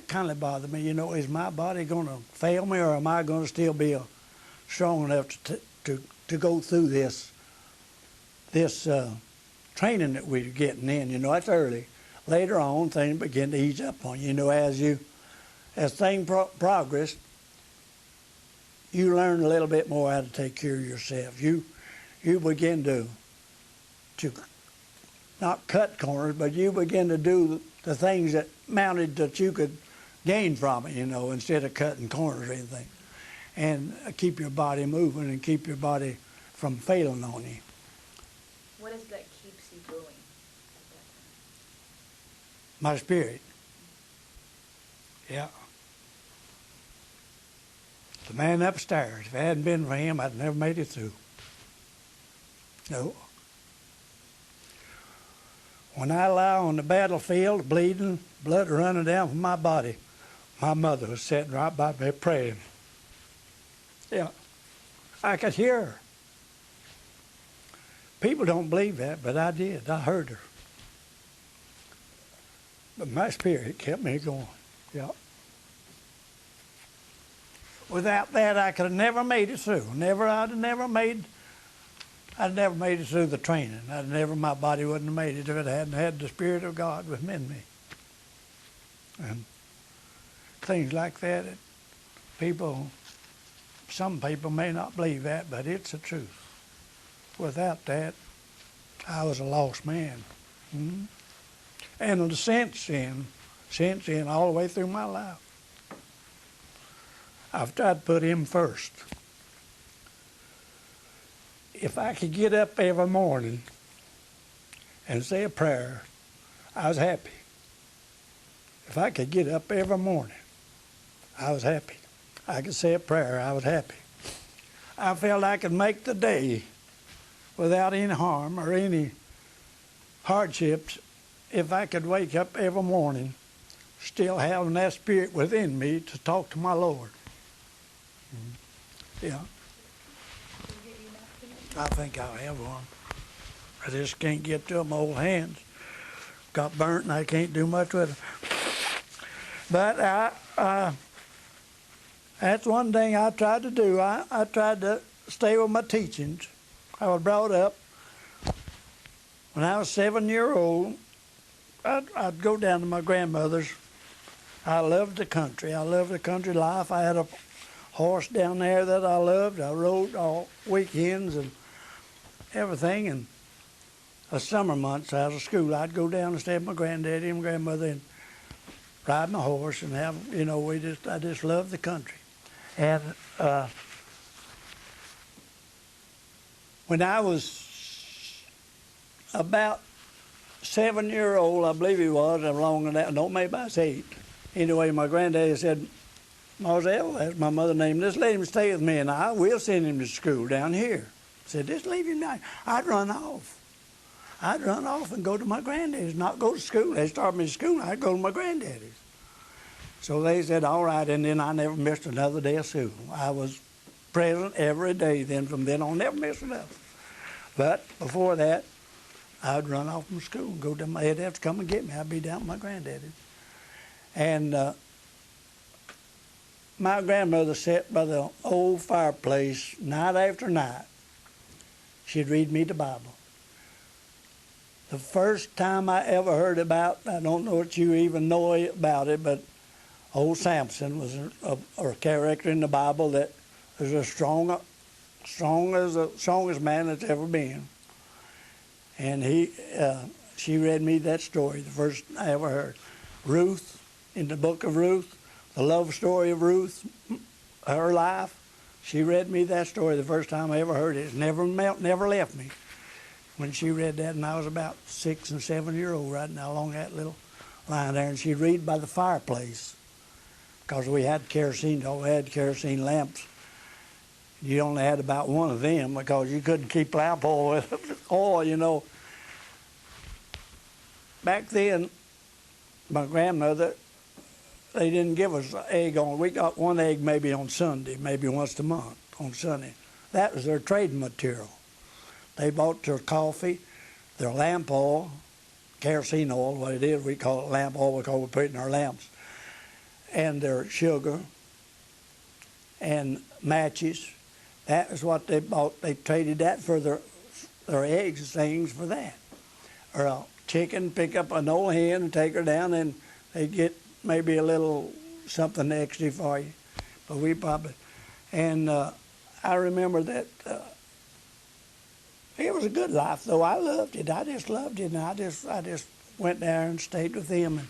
kind of bothered me. Is my body going to fail me, or am I going to still be strong enough to go through this training that we're getting in? It's early. Later on, things begin to ease up on you. As things progress, you learn a little bit more how to take care of yourself. You begin to not cut corners, but you begin to do the things that you could gain from it, instead of cutting corners or anything. And keep your body moving and keep your body from failing on you.
What is that keeps you going at that time?
My spirit. Yeah. The man upstairs, if it hadn't been for him, I'd never made it through. No. When I lie on the battlefield, bleeding, blood running down from my body, my mother was sitting right by me praying. Yeah. I could hear her. People don't believe that, but I did. I heard her. But my spirit kept me going. Yeah. Without that, I could have never made it through. I'd never made it through the training. My body wouldn't have made it if it hadn't had the Spirit of God within me. And things like that, some people may not believe that, but it's the truth. Without that, I was a lost man. Mm-hmm. And since then, all the way through my life, I've tried to put him first. If I could get up every morning and say a prayer, I was happy. If I could get up every morning, I was happy. I could say a prayer, I was happy. I felt I could make the day without any harm or any hardships if I could wake up every morning still having that spirit within me to talk to my Lord. Yeah. I think I'll have one. I just can't get to them. Old hands got burnt, and I can't do much with them. But that's one thing I tried to do. I tried to stay with my teachings. I was brought up when I was 7-year-old. I'd go down to my grandmother's. I loved the country. I loved the country life. I had a horse down there that I loved. I rode all weekends and everything. And the summer months out of school, I'd go down and stay with my granddaddy and grandmother and ride my horse and have, I just loved the country. And when I was about 7-year-old, I believe he was, I'm longer than that, don't maybe I was 8. Anyway, my granddaddy said, Marzell, that's my mother named, just let him stay with me and I will send him to school down here. I said, just leave him down. I'd run off. I'd run off and go to my granddaddy's, not go to school. They started me to school, I'd go to my granddaddy's. So they said, all right, and then I never missed another day of school. I was present every day then. From then on, never missed another. But before that, I'd run off from school and go to they'd have to come and get me. I'd be down with my granddaddy. And my grandmother sat by the old fireplace night after night. She'd read me the Bible. The first time I ever heard about, I don't know if you even know about it, but old Samson was a character in the Bible that was as strong as the strongest man that's ever been. And she read me that story, the first I ever heard. Ruth, in the book of Ruth, the love story of Ruth, her life, she read me that story the first time I ever heard it. It never left me. When she read that, and I was about 6 and 7-year-old riding along that little line there, and she'd read by the fireplace because we had kerosene lamps. You only had about one of them because you couldn't keep lamp oil with oil, Back then, my grandmother, they didn't give us an egg on. We got one egg maybe on Sunday, maybe once a month on Sunday. That was their trading material. They bought their coffee, their lamp oil, kerosene oil, what it is, we call it lamp oil because we put it in our lamps, and their sugar and matches. That is what they bought. They traded that for their eggs and things for that. Or a chicken, pick up an old hen and take her down, and they'd get maybe a little something extra for you. But we probably, and I remember that it was a good life, though. I loved it. I just loved it, and I just went there and stayed with them. And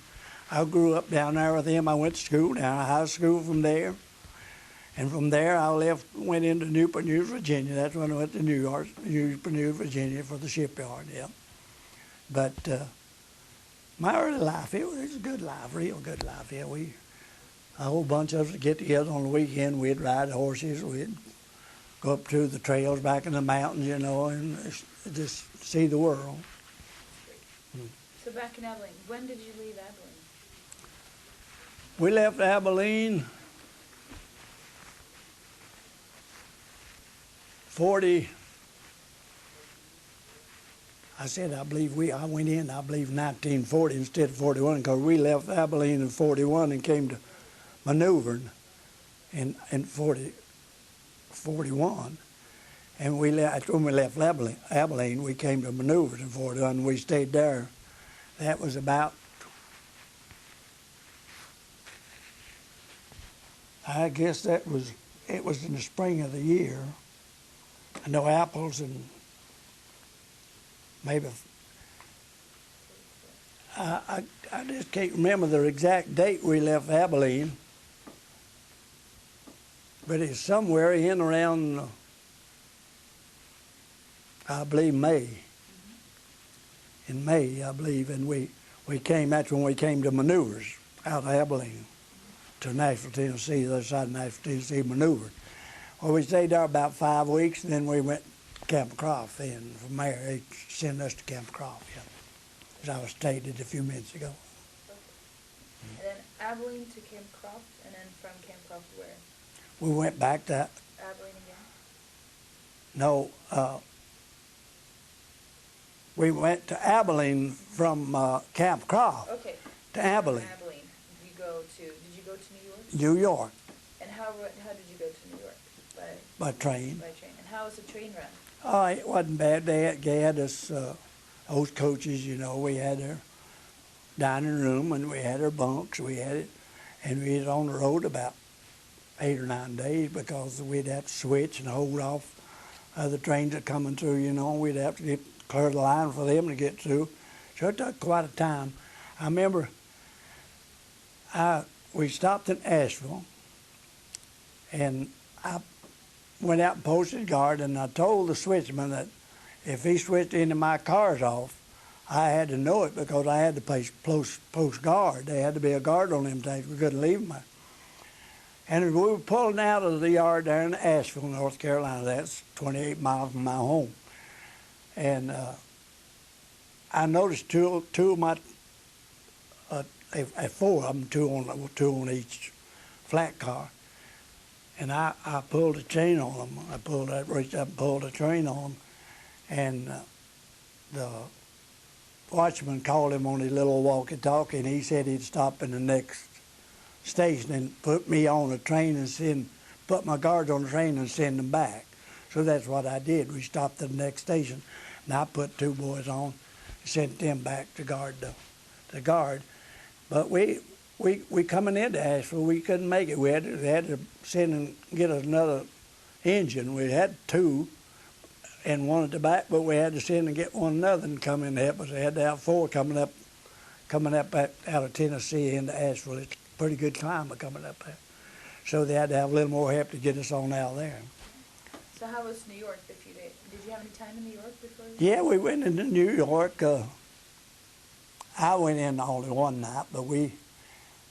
I grew up down there with them. I went to school down to high school from there. And from there, I went into Newport News, Virginia. That's when I went to Newport News, Virginia for the shipyard, yeah. But my early life, it was a good life, real good life, yeah. A whole bunch of us would get together on the weekend. We'd ride horses. We'd go up to the trails back in the mountains, and just see the world.
So back in Abilene, when did you leave Abilene?
We left Abilene 40. I went in, 1940 instead of 41 because we left Abilene in 41 and came to maneuvering in 41. And when we left Abilene, we came to maneuvers in 41 and we stayed there. That was about, I guess it was in the spring of the year. I know apples and maybe, I just can't remember the exact date we left Abilene, but it's somewhere in around, I believe, May. In May, I believe, and that's when we came to maneuvers out of Abilene to Nashville, Tennessee, the other side of Nashville, Tennessee, maneuvered. Well, we stayed there about 5 weeks, and then we went to Camp Croft. And from there, they sent us to Camp Croft, yeah, as I was stated a few minutes ago.
Okay. And then Abilene to Camp Croft, and then from Camp Croft where?
We went back to
Abilene again?
No, we went to Abilene from Camp Croft
Okay.
to Abilene,
Abilene. Did you go to New York?
New York,
And how did you go to New York?
by train.
By train. And how was the train run?
Oh, it wasn't bad. They had us, those coaches, you know, we had our dining room and we had our bunks. We had it, and we was on the road about 8 or 9 days because we'd have to switch and hold off other trains that coming through, you know. We'd have to clear the line for them to get through. So it took quite a time. I remember we stopped in Asheville, and I went out and posted guard, and I told the switchman that if he switched any of my cars off, I had to know it because I had to post guard. There had to be a guard on them things. We couldn't leave them there. And as we were pulling out of the yard there in Asheville, North Carolina, that's 28 miles from my home. And I noticed two of my, four of them, two on each flat car. And I pulled a chain on them. Reached up and pulled a chain on them. And the watchman called him on his little walkie-talkie, and he said he'd stop in the next station and put me on a train and put my guards on the train and send them back. So that's what I did. We stopped at the next station, and I put two boys on and sent them back to guard the guard. But we coming into Asheville, we couldn't make it. We had to send and get another engine. We had two and one at the back, but we had to send and get one another and come in to help us. They had to have four coming up out of Tennessee into Asheville. It's a pretty good climate coming up there. So they had to have a little more help to get us on out there.
So how was New York the few days? Did you have any time in New York before?
Yeah, we went into New York. I went in only one night, but we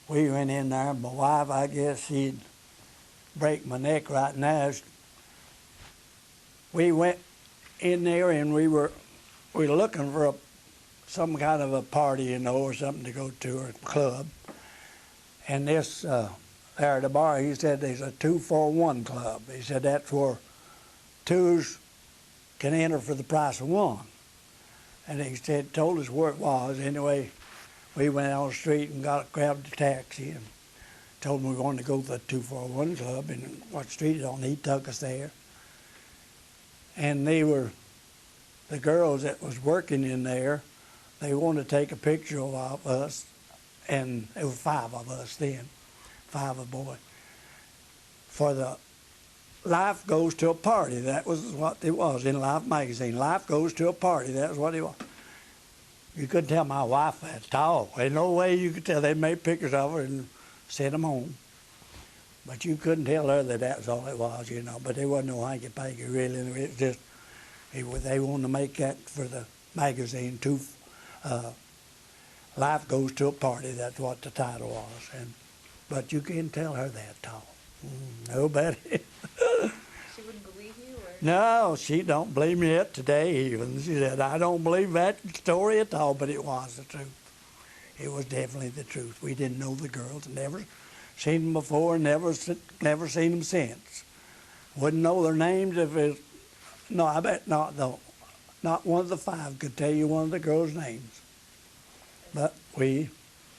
went in there. My wife, I guess she'd break my neck right now. We went in there and we were looking for some kind of a party, you know, or something to go to, or a club. And this there at the bar, he said there's a 2-for-1 club. He said that's where twos can enter for the price of one. And he told us where it was. Anyway, we went on the street and grabbed a taxi and told him we wanted to go to the 2-for-1 club and what street it on. He took us there. And the girls that was working in there, they wanted to take a picture of us, and there were 5 of us then, 5 of boys. For the Life Goes to a Party, that was what it was in Life magazine. Life Goes to a Party, that was what it was. You couldn't tell my wife that at all. There's no way you could tell. They made pictures of her and sent them home. But you couldn't tell her that that was all it was, you know. But there wasn't no hanky-panky, really. It was just, they wanted to make that for the magazine, Life Goes to a Party. That's what the title was. But you couldn't tell her that at all. Nobody.
She wouldn't believe you? Or?
No, she don't believe me yet today even. She said, I don't believe that story at all, but it was the truth. It was definitely the truth. We didn't know the girls, never seen them before, never seen them since. Wouldn't know their names if it. No, I bet not though. Not one of the 5 could tell you one of the girls' names. But we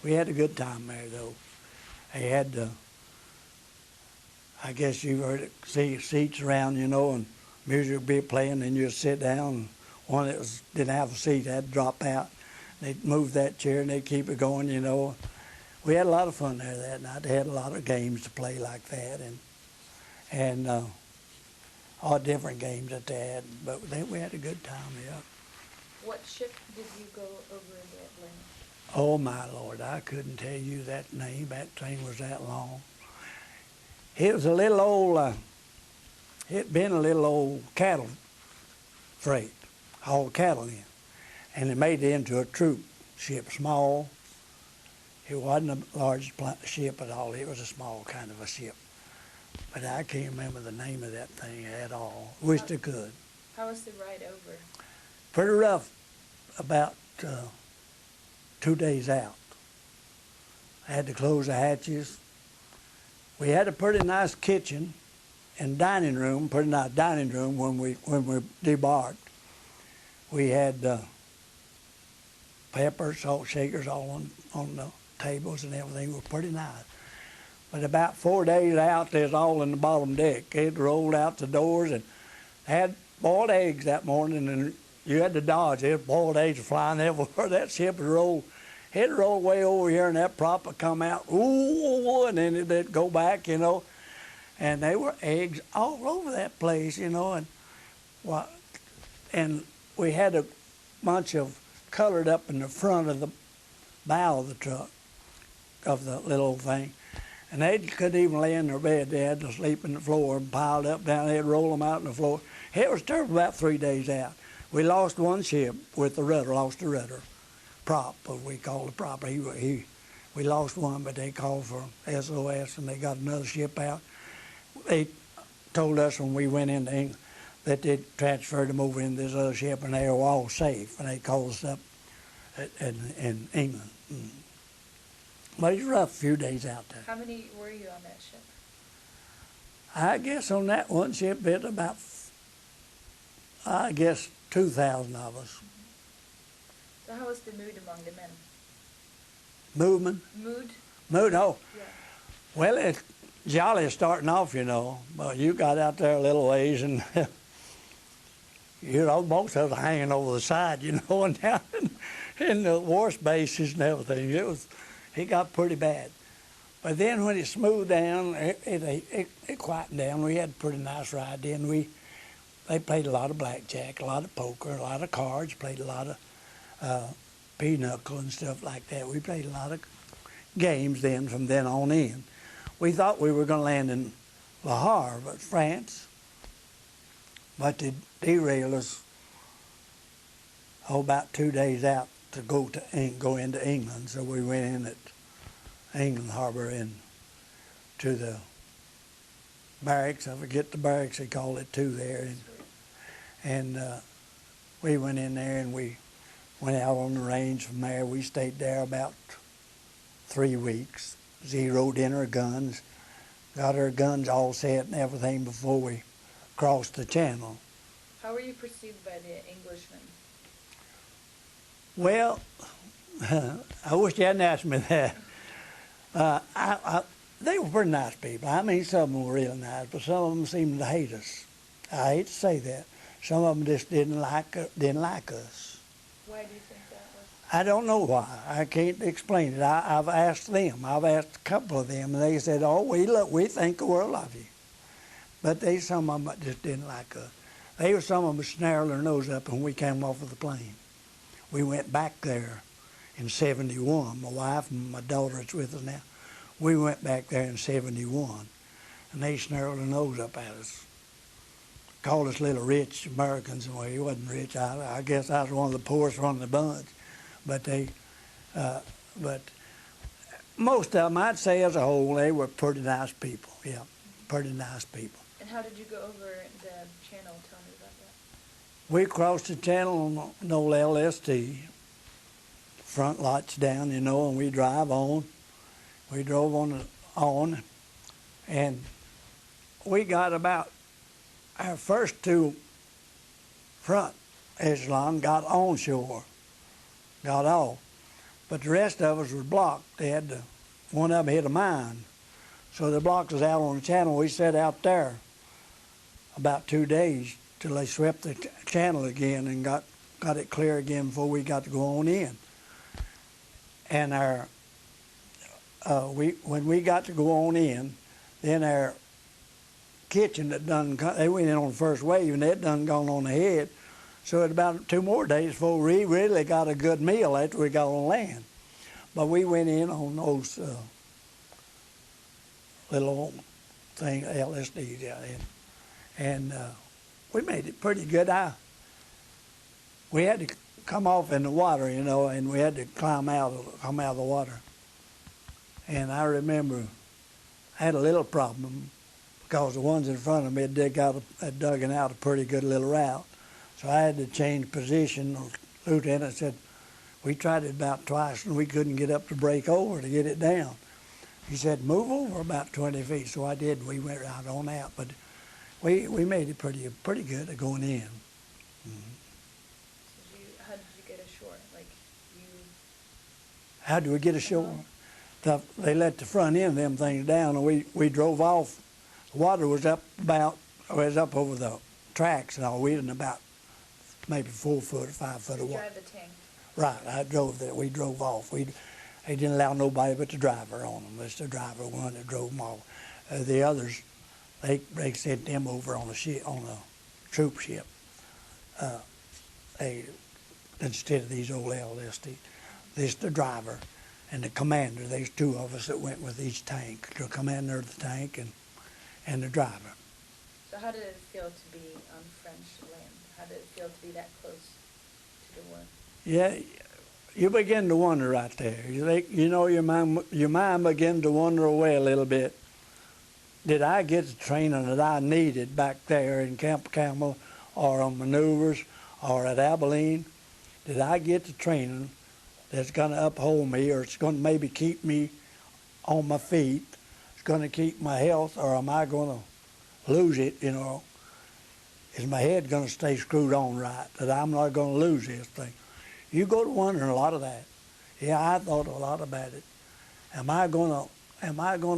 had a good time there though. They had I guess you heard it, seats around, you know, and music would be playing, and you'd sit down. One that didn't have a seat had to drop out. They'd move that chair and they'd keep it going, you know. We had a lot of fun there that night. They had a lot of games to play like that, and all different games that they had. But we had a good time, yeah.
What ship did you go over in the Atlantic?
Oh my Lord, I couldn't tell you that name. That thing was that long. It was a little old. It'd been a little old cattle freight, hauled cattle in, and they made it into a troop ship, small. It wasn't a large ship at all. It was a small kind of a ship. But I can't remember the name of that thing at all. Wished I could.
How was the ride over?
Pretty rough. About 2 days out. I had to close the hatches. We had a pretty nice kitchen and dining room, pretty nice dining room when we debarked. We had pepper, salt shakers all on the tables and everything. Were pretty nice. But about 4 days out, they was all in the bottom deck. It rolled out the doors and had boiled eggs that morning, and you had to dodge. There was boiled eggs flying everywhere. That ship would roll. It rolled way over here, and that prop would come out, ooh, and then it'd go back, you know. And there were eggs all over that place, you know. And we had a bunch of colored up in the front of the bow of the truck, of the little old thing. And they couldn't even lay in their bed. They had to sleep on the floor and piled up down. They'd roll them out on the floor. It was terrible about 3 days out. We lost one ship with the rudder, lost the rudder. Prop, what we call the prop. We lost one, but they called for SOS, and they got another ship out. They told us when we went into England that they'd transferred them over in this other ship, and they were all safe, and they called us up in England. But it's rough a few days out there.
How many were you on that ship?
I guess on that one ship, it about, 2,000 of us.
So how was the mood among the men?
Movement? Mood, oh.
Yeah.
Well, it's jolly starting off, you know. But you got out there a little ways, and you know, most of us hanging over the side, you know, and down in the war bases and everything. It got pretty bad. But then when it smoothed down, it quietened down. We had a pretty nice ride. Then they played a lot of blackjack, a lot of poker, a lot of cards, played a lot of pinochle and stuff like that. We played a lot of games then from then on in. We thought we were going to land in Le Havre, France, but they derailed us about 2 days out to go into England. So we went in at England Harbor and to the barracks. I forget the barracks they called it too there, and we went in there and we went out on the range from there. We stayed there about 3 weeks. Zeroed in our guns, got our guns all set and everything before we crossed the channel.
How were you perceived by the Englishmen?
Well, I wish you hadn't asked me that. They were pretty nice people. I mean, some of them were really nice, but some of them seemed to hate us. I hate to say that. Some of them just didn't like us.
Why do you think that was?
I don't know why. I can't explain it. I've asked them. I've asked a couple of them, and they said, "Oh, we think the world of you." But some of them just didn't like us. Some of them snarled their nose up when we came off of the plane. We went back there in '71. My wife and my daughter is with us now. We went back there in '71, and they snarled their nose up at us. Called us little rich Americans, and we wasn't rich. I guess I was one of the poorest one of the bunch. But but most of them, I'd say as a whole, they were pretty nice people. Yeah, pretty nice people.
And how did you go over the channel? Tell me about that.
We crossed the channel on an old LST, front lights down, you know, and we drive on. We drove on, and we got about our first 2 front echelon got onshore, got off, but the rest of us were blocked. One of them hit a mine, so they blocked us out on the channel. We sat out there about 2 days till they swept the channel again and got it clear again before we got to go on in. And when we got to go on in, then our kitchen they went in on the first wave and that done gone on ahead. So it about 2 more days before we really got a good meal after we got on land. But we went in on those little thing LSDs, yeah, and we made it pretty good. We had to come off in the water, you know, and we had to come out of the water. And I remember I had a little problem because the ones in front of me had dug out a pretty good little route. So I had to change position. The lieutenant said, we tried it about twice and we couldn't get up to break over to get it down. He said, move over about 20 feet. So I did. We went right on out. But we made it pretty good at going in. Mm-hmm.
So how did you get ashore? Like, you
How do we get ashore? They let the front end of them things down, and we drove off. The water was up over the tracks and all. We was in about maybe 4 foot or 5 foot of water.
Drive the tank.
Right, I drove that. We drove off. They didn't allow nobody but the driver on them. It's the driver one that drove them off. The others, they sent them over on a troop ship. Instead of these old LSD, this the driver and the commander. There's 2 of us that went with each tank. The commander of the tank and the driver.
So how did it feel to be on French land? How did it feel to be that close to the war?
Yeah, you begin to wonder right there. Your mind begin to wander away a little bit. Did I get the training that I needed back there in Camp Campbell or on maneuvers or at Abilene? Did I get the training that's going to uphold me, or it's going to maybe keep me on my feet? It's going to keep my health, or am I going to lose it, Is my head going to stay screwed on right, that I'm not going to lose this thing? You go to wondering a lot of that. Yeah, I thought a lot about it. Am I going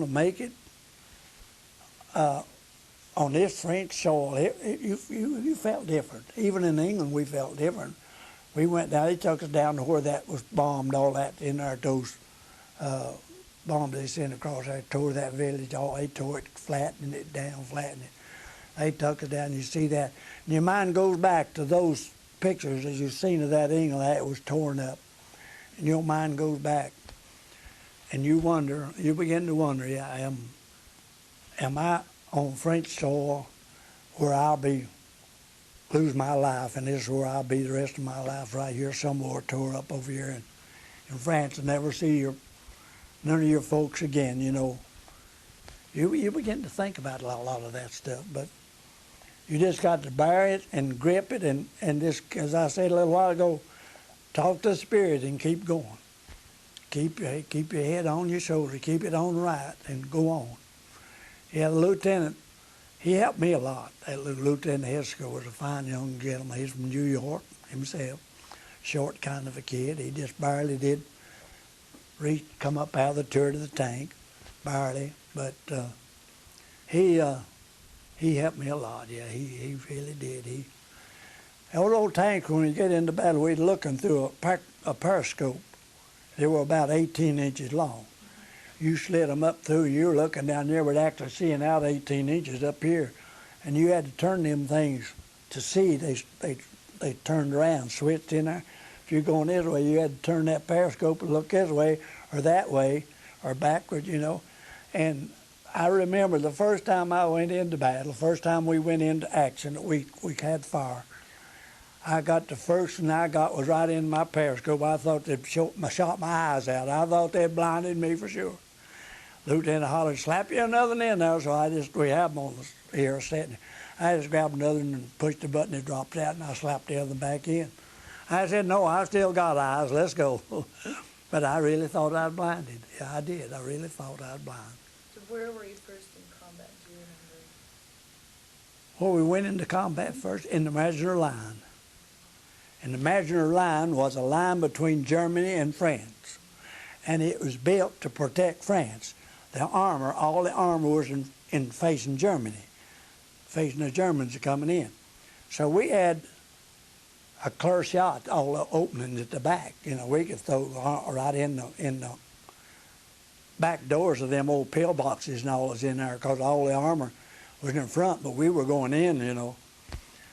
to make it on this French soil? You felt different. Even in England, we felt different. We went down. They took us down to where that was bombed. All that in there. Those bombs they sent across there tore that village. All they tore it, flattened it down, flattened it. They took us down. You see that, and your mind goes back to those pictures as you've seen of that England that was torn up, and your mind goes back, and you wonder. You begin to wonder. Yeah, am I on French soil where I'll lose my life, and this is where I'll be the rest of my life, right here somewhere tore up over here in France, and never see none of your folks again. You begin to think about a lot of that stuff, but you just got to bear it and grip it, and just, as I said a little while ago, talk to the Spirit and keep going. Keep your head on your shoulder, keep it on right, and go on. Yeah, the lieutenant, he helped me a lot. That Lieutenant Hesco was a fine young gentleman. He's from New York himself, short kind of a kid. He just barely did come up out of the turret of the tank, barely. But he helped me a lot. Yeah, he really did. Those old tanks, when you get into battle, we're looking through a periscope. They were about 18 inches long. You slid them up through, you were looking down there, but actually seeing out 18 inches up here. And you had to turn them things to see. They turned around, switched in there. If you're going this way, you had to turn that periscope and look this way or that way or backwards, And I remember the first time I went into battle, the first time we went into action, we had fire. I got the first one I got was right in my periscope. I thought they'd shot my eyes out. I thought they'd blinded me for sure. Lieutenant hollered, "Slap you another one in there." So we have them on the air setting. I just grabbed another one and pushed the button, it dropped out, and I slapped the other one back in. I said, "No, I still got eyes, let's go." But I really thought I'd blinded. Yeah, I did. I really thought I'd blind.
So where were you first in combat? Do you remember?
Well, we went into combat first in the Maginot Line. And the Maginot Line was a line between Germany and France. And it was built to protect France. All the armor was in facing Germany, facing the Germans coming in. So we had a clear shot, all the openings at the back. We could throw right in the back doors of them old pillboxes and all was in there, because all the armor was in front, but we were going in,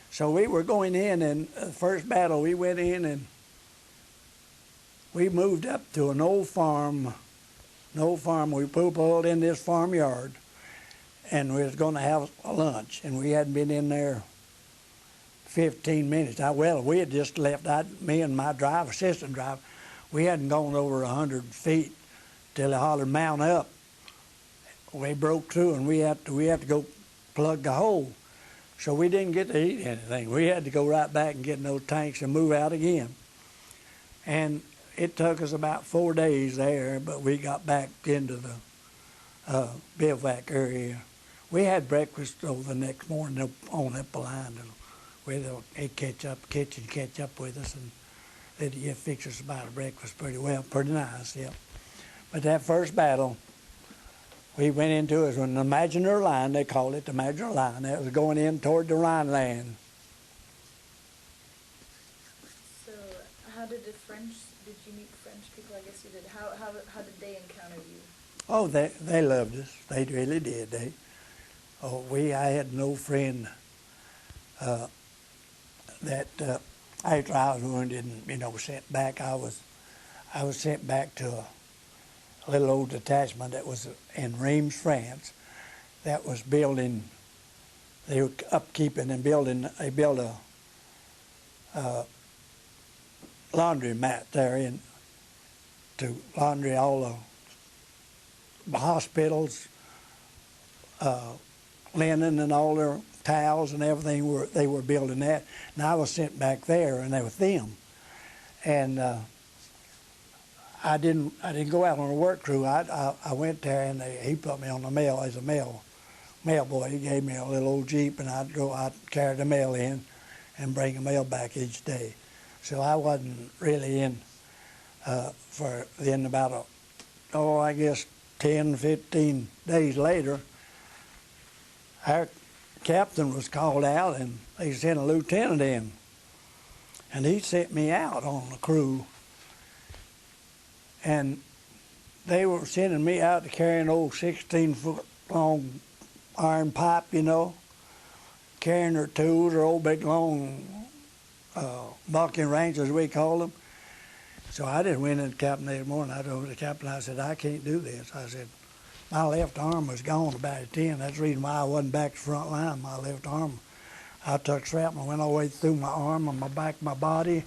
So we were going in, and the first battle we went in, and we moved up to an old farm. We pulled in this farmyard, and we was going to have a lunch, and we hadn't been in there 15 minutes. We had just left. Me and my assistant driver, we hadn't gone over 100 feet till they hollered, "Mount up." We broke through, and we had to go plug the hole. So we didn't get to eat anything. We had to go right back and get in those tanks and move out again. And it took us about 4 days there, but we got back into the bivouac area. We had breakfast over the next morning on up the line. They'd catch up with us, and Lydia fixed us about a breakfast pretty well, pretty nice, yeah. But that first battle we went into was an imaginary line, they called it the imaginary line. That was going in toward the Rhineland.
So did you meet French people? I guess you did. How did they encounter you?
Oh, they loved us. They really did. I had no friend that after I was wounded and sent back, I was sent back to a little old detachment that was in Reims, France, that was building. They were upkeeping and building. They built a laundromat there to laundry all the hospitals, linen and all their towels and everything. They were building that, and I was sent back there, and they with them. And I didn't go out on a work crew. I went there, and he put me on the mail as a mail boy. He gave me a little old Jeep, and I'd go out and carry the mail in and bring the mail back each day. So I wasn't really in for then about I guess 10, 15 days later, our captain was called out, and they sent a lieutenant in, and he sent me out on the crew, and they were sending me out to carry an old 16-foot long iron pipe, carrying their tools, their old big long bucking ranges, as we call them. So I just went in the captain that morning. I told the captain, I said, I can't do this. I said, my left arm was gone about 10. That's the reason why I wasn't back to the front line. My left arm, I took shrapnel, went all the way through my arm and my back, my body,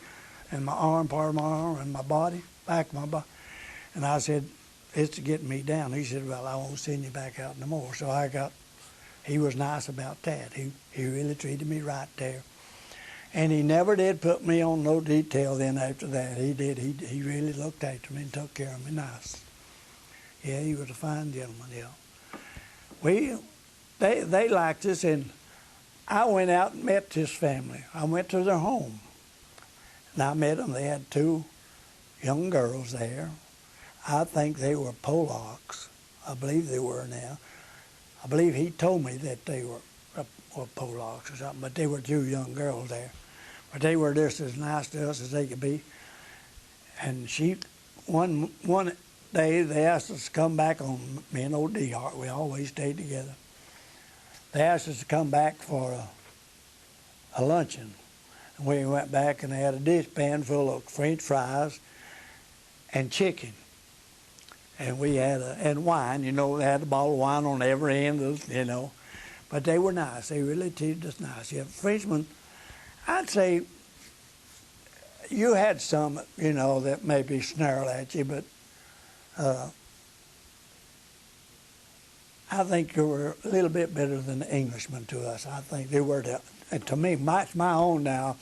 and my arm, part of my arm, and my body, back of my body. And I said, it's getting me down. He said, well, I won't send you back out no more. So he was nice about that. He really treated me right there. And he never did put me on no detail then after that. He did. He really looked after me and took care of me nice. Yeah, he was a fine gentleman, yeah. They liked us, and I went out and met this family. I went to their home, and I met them. They had 2 young girls there. I think they were Polacks. I believe they were now. I believe he told me that they were Polacks or something, but they were 2 young girls there. But they were just as nice to us as they could be. And one day they asked us to come back on, me and old D Hart, we always stayed together. They asked us to come back for a luncheon. And we went back, and they had a dishpan full of French fries and chicken. And we had and wine, they had a bottle of wine on every end of us, But they were nice. They really treated us nice. Yeah, Frenchmen, I'd say you had some, that maybe snarl at you, but I think you were a little bit better than the Englishmen to us. I think they were, to me, my own now.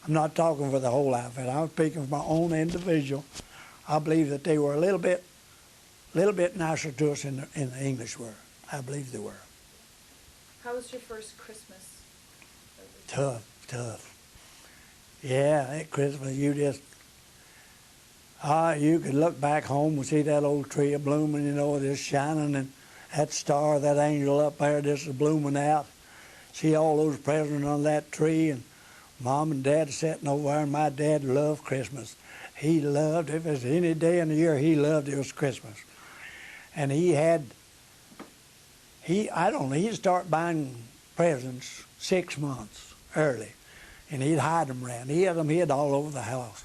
I'm not talking for the whole outfit. I'm speaking for my own individual. I believe that they were a little bit nicer to us than the English were. I believe they were.
How was your first Christmas?
Tough. Yeah, at Christmas you could look back home and see that old tree blooming, just shining, and that star, that angel up there just blooming out. See all those presents on that tree, and Mom and Dad sitting over there, and my dad loved Christmas. He loved, if it was any day in the year, he loved it was Christmas. And he'd start buying presents 6 months early, and he'd hide them around. He had them hid all over the house.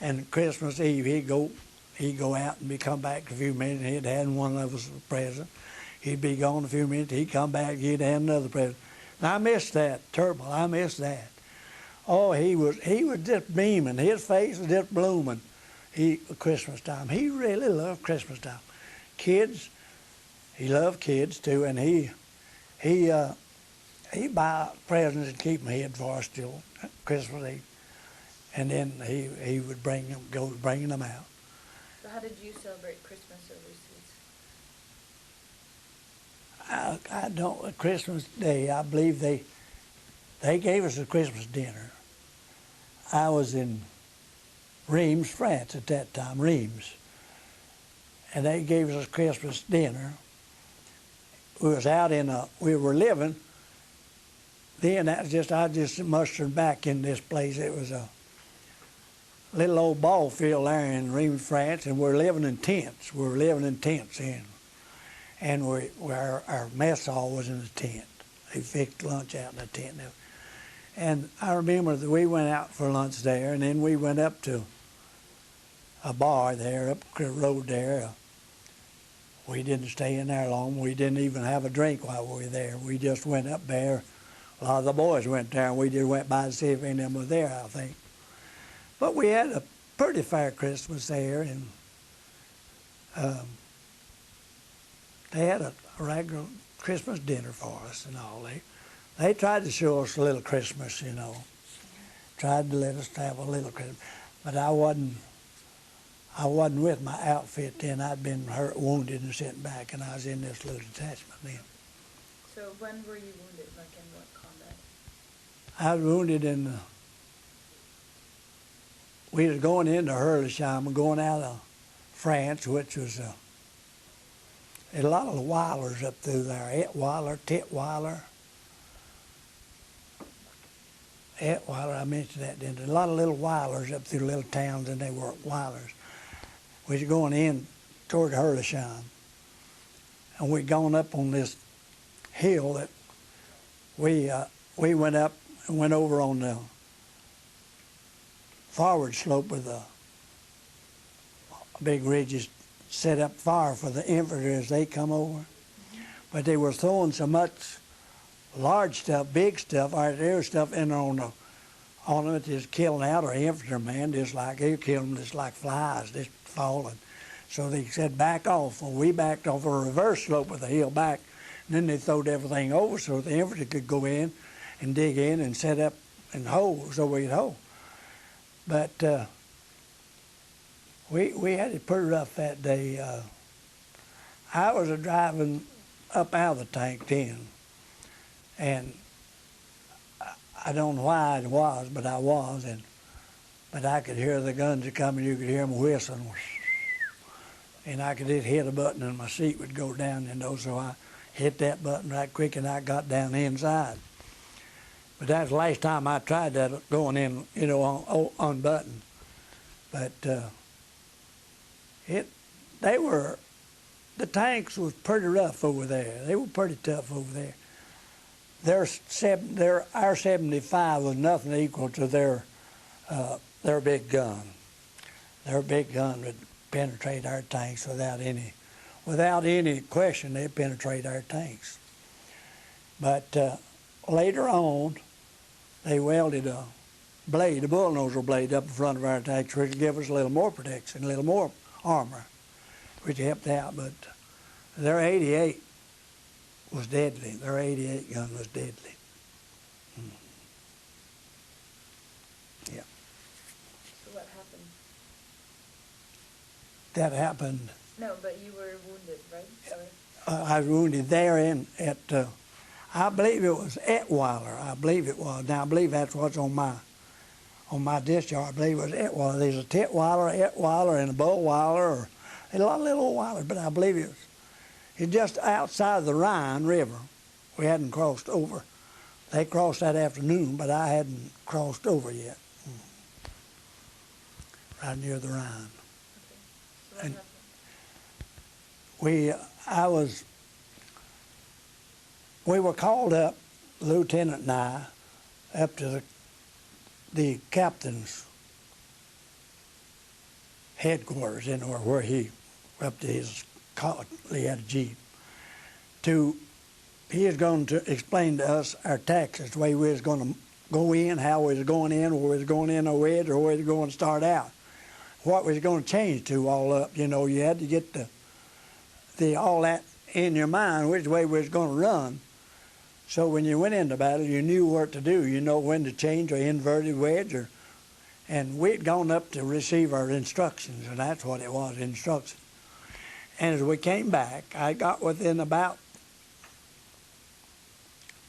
And Christmas Eve, he'd go out and he'd come back in a few minutes, and he'd hand one of us a present. He'd be gone a few minutes, he'd come back, he'd hand another present. And I missed that, terrible, I missed that. Oh, he was just beaming, his face was just blooming. Christmas time, he really loved Christmas time. Kids, he loved kids too, and he'd buy presents and keep them hid for us till Christmas Eve, and then he would go bringing them out.
So how did you celebrate Christmas overseas?
I don't. Christmas Day, I believe they gave us a Christmas dinner. I was in Reims, France at that time, Reims. And they gave us Christmas dinner. We was out we were living, then I just mustered back in this place. It was a little old ball field there in Reims, France, and we're living in tents. We were living in tents then. And our mess hall was in a tent. They fixed lunch out in a tent. And I remember that we went out for lunch there, and then we went up to a bar there, up the road there. We didn't stay in there long. We didn't even have a drink while we were there. We just went up there. A lot of the boys went there, and we just went by to see if any of them were there, I think. But we had a pretty fair Christmas there, and they had a regular Christmas dinner for us and all. They tried to show us a little Christmas, you know. Tried to let us have a little Christmas. But I wasn't with my outfit then. I'd been hurt, wounded, and sent back, and I was in this little detachment then.
So when were you wounded? Like in what combat?
I was wounded we was going into Hurlesham, going out of France, which was a lot of Weilers up through there. Etweiler, Titweiler. Etweiler, I mentioned that, didn't I? A lot of little Weilers up through little towns, and they weren't Weilers. We was going in toward Hurlesham, and we'd gone up on this hill that we went up and went over on the forward slope with the big ridges set up fire for the infantry as they come over. But they were throwing so much large stuff, big stuff, artillery stuff in on them, just killing out our infantrymen, just like they killed them just like flies, just falling. So they said back off. Well, we backed off a reverse slope with the hill back, and then they throwed everything over so the infantry could go in and dig in and set up and hold, so we'd hold. But we had it pretty rough that day. I was driving up out of the tank then, and I don't know why it was, but I was, but I could hear the guns coming. You could hear them whistling, and I could just hit a button and my seat would go down, so I hit that button right quick and I got down inside. But that was the last time I tried that, going in, on button. But the tanks was pretty rough over there. They were pretty tough over there. Our 75 was nothing equal to their big gun. Their big gun would penetrate our tanks without any question. They'd penetrate our tanks. But later on, they welded a bullnozer blade up in front of our tanks, which would give us a little more protection, a little more armor, which helped out. But their 88 was deadly. Their 88 gun was deadly. Yeah.
So what happened?
That happened.
No, but you were wounded, right? Sorry.
I was wounded there I believe it was Etweiler. I believe it was. Now I believe that's what's on my discharge. I believe it was Etweiler. There's a Etweiler, and a Bullweiler, or a lot of little Weilers, but I believe it's just outside of the Rhine River. We hadn't crossed over. They crossed that afternoon, but I hadn't crossed over yet. Right near the Rhine.
Okay. So what happened?
We were called up, the lieutenant and I, up to the captain's headquarters, where he, up to his car, he had a Jeep. He is going to explain to us our taxes, the way we was going to go in, how we was going in, where we was going in, or where we was going to start out, what we was going to change to all up. You had to get all that in your mind, which way we was going to run. So when you went into battle, you knew what to do. You know when to change or inverted wedge, and we'd gone up to receive our instructions, and that's what it was, instructions. And as we came back, I got within about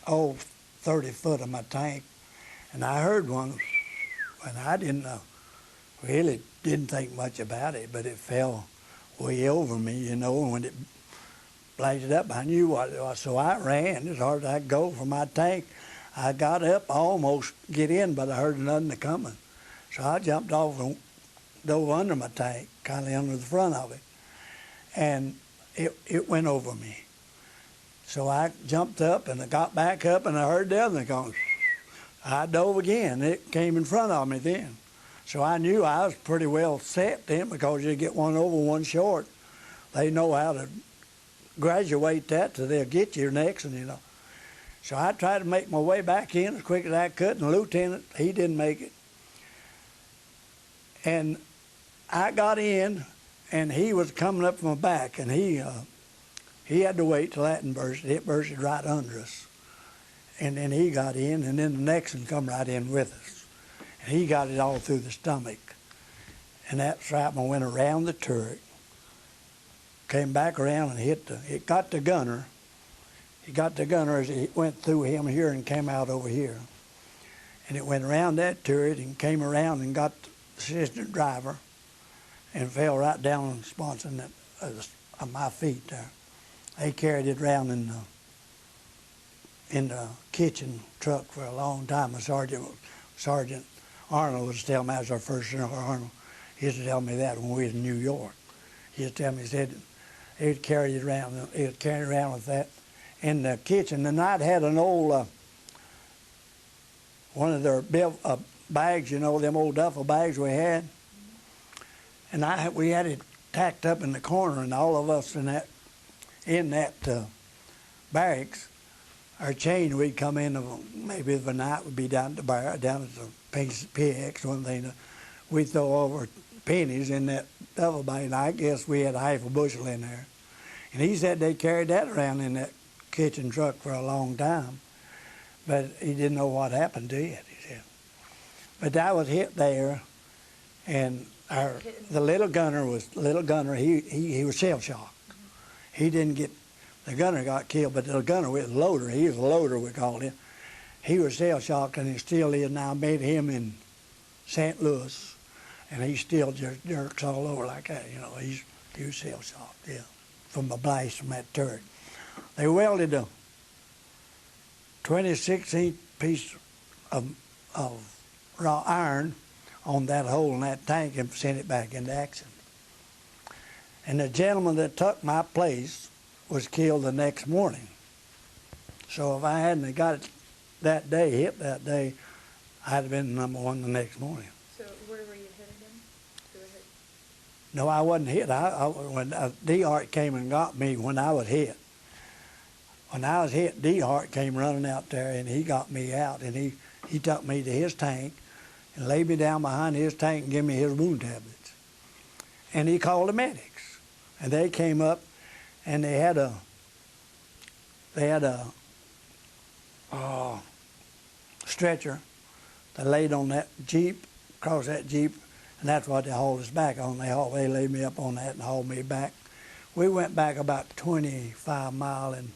30 foot of my tank, and I heard one, and I didn't know really didn't think much about it, but it fell way over me, you know, and when it blazed up, I knew what it was. So I ran as hard as I could go for my tank. I got up, I almost get in, but I heard nothing coming. So I jumped off and dove under my tank, kind of under the front of it. And it went over me. So I jumped up and I got back up and I heard the other one going. I dove again. It came in front of me then. So I knew I was pretty well set then because you get one over, one short. They know how to graduate that so they'll get you next one, you know. So I tried to make my way back in as quick as I could, and the lieutenant, he didn't make it. And I got in, and he was coming up from my back, and he had to wait till that bursted. It bursted right under us. And then he got in, and then the next one come right in with us. And he got it all through the stomach. And that shrapnel went around the turret, came back around and it got the gunner. It got the gunner as it went through him here and came out over here. And it went around that turret and came around and got the assistant driver and fell right down on the sponson of my feet there. They carried it around in the kitchen truck for a long time. Sergeant Arnold was telling me, that was our first Sergeant Arnold. He used to tell me that when we was in New York. He used to tell me, he said, he'd carry it around with that in the kitchen. And I'd had an old, one of their bags, you know, them old duffel bags we had. And we had it tacked up in the corner, and all of us in that barracks, our chain, we'd come in, maybe the night would be down at the bar, down at the PX, one thing. We'd throw over pennies in that duffel bag, and I guess we had half a bushel in there. And he said they carried that around in that kitchen truck for a long time, but he didn't know what happened to it, he said. But I was hit there, and the little gunner, he was shell shocked. He didn't get, the gunner got killed, but the gunner was a loader. He was a loader, we called him. He was shell shocked, and he still is now. I met him in St. Louis, and he still just jerks all over like that. You know, he was shell shocked, yeah, from a blast from that turret. They welded a 26-inch piece of raw iron on that hole in that tank and sent it back into action. And the gentleman that took my place was killed the next morning. So if I hadn't got it that day, hit that day, I'd have been number one the next morning.
So where were you hit again?
No, I wasn't hit. When D-Hart came and got me when I was hit. When I was hit, D-Hart came running out there and he got me out, and he took me to his tank and laid me down behind his tank and gave me his wound tablets. And he called the medics. And they came up, and they had a stretcher that laid on that Jeep, across that Jeep, and that's what they hauled us back on. They laid me up on that and hauled me back. We went back about 25 miles, and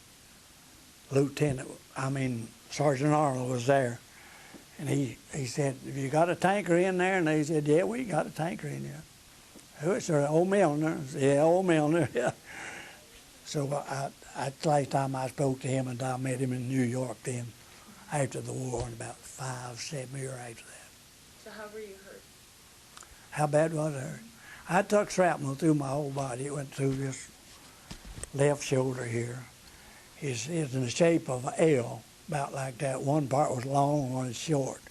Sergeant Arnold was there. And he said, "Have you got a tanker in there?" And they said, "Yeah, we got a tanker in there." Who is there? Old Milner. Yeah, old Milner, yeah. So that's the last time I spoke to him, and I met him in New York then, after the war, and about 5-7 years after that.
So how were you hurt?
How bad was I hurt? I took shrapnel through my whole body. It went through this left shoulder here. It's in the shape of an L, about like that. One part was long, one is short.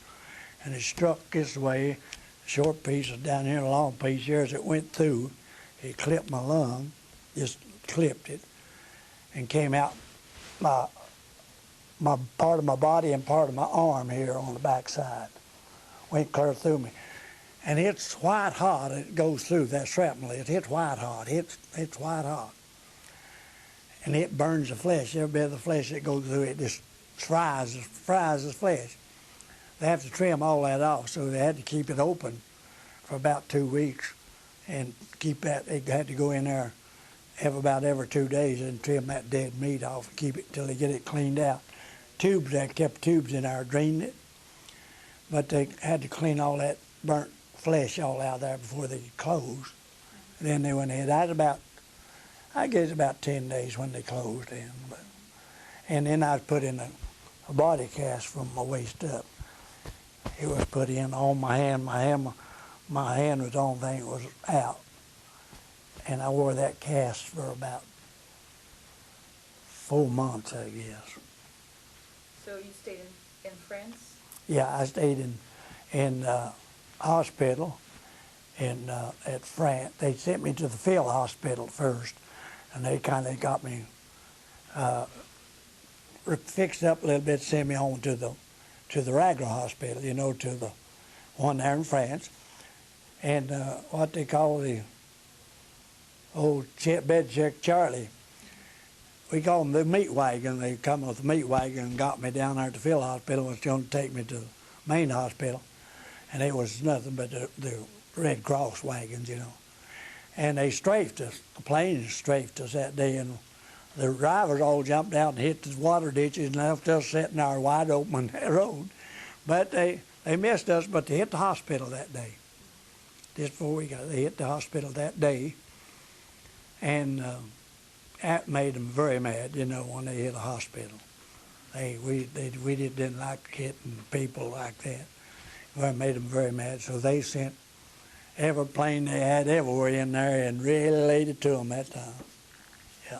And it struck this way. The short piece was down here, the long piece here. As it went through, it clipped my lung, just clipped it, and came out my part of my body and part of my arm here on the back side. Went clear through me. And it's white hot. It goes through that shrapnel. It's white hot. It's white hot. And it burns the flesh. Every bit of the flesh that goes through it just fries the flesh. They have to trim all that off, so they had to keep it open for about 2 weeks and keep that. They had to go in there every 2 days and trim that dead meat off and keep it till they get it cleaned out. They kept tubes in there draining it, but they had to clean all that burnt flesh all out there before they closed. And then they went ahead. That was about, I guess about 10 days when they closed in. But, and then I was put in a body cast from my waist up. It was put in on my hand. My hand was the only thing that was out. And I wore that cast for about 4 months, I guess.
So you stayed in France?
Yeah, I stayed in hospital at France. They sent me to the field hospital first, and they kind of got me fixed up a little bit, sent me on to the regular hospital, you know, to the one there in France. And what they call the old bed check Charlie, we call them the meat wagon. They come with the meat wagon and got me down there at the field hospital, was going to take me to the main hospital. And it was nothing but the Red Cross wagons, you know. And they strafed us, the planes strafed us that day, and the drivers all jumped out and hit the water ditches and left us sitting there wide open on that road. But they missed us, but they hit the hospital that day. Just before they hit the hospital that day. And that made them very mad, you know, when they hit a hospital. We didn't like hitting people like that. It made them very mad, so they sent every plane they had everywhere in there and really laid it to them that time. Yeah.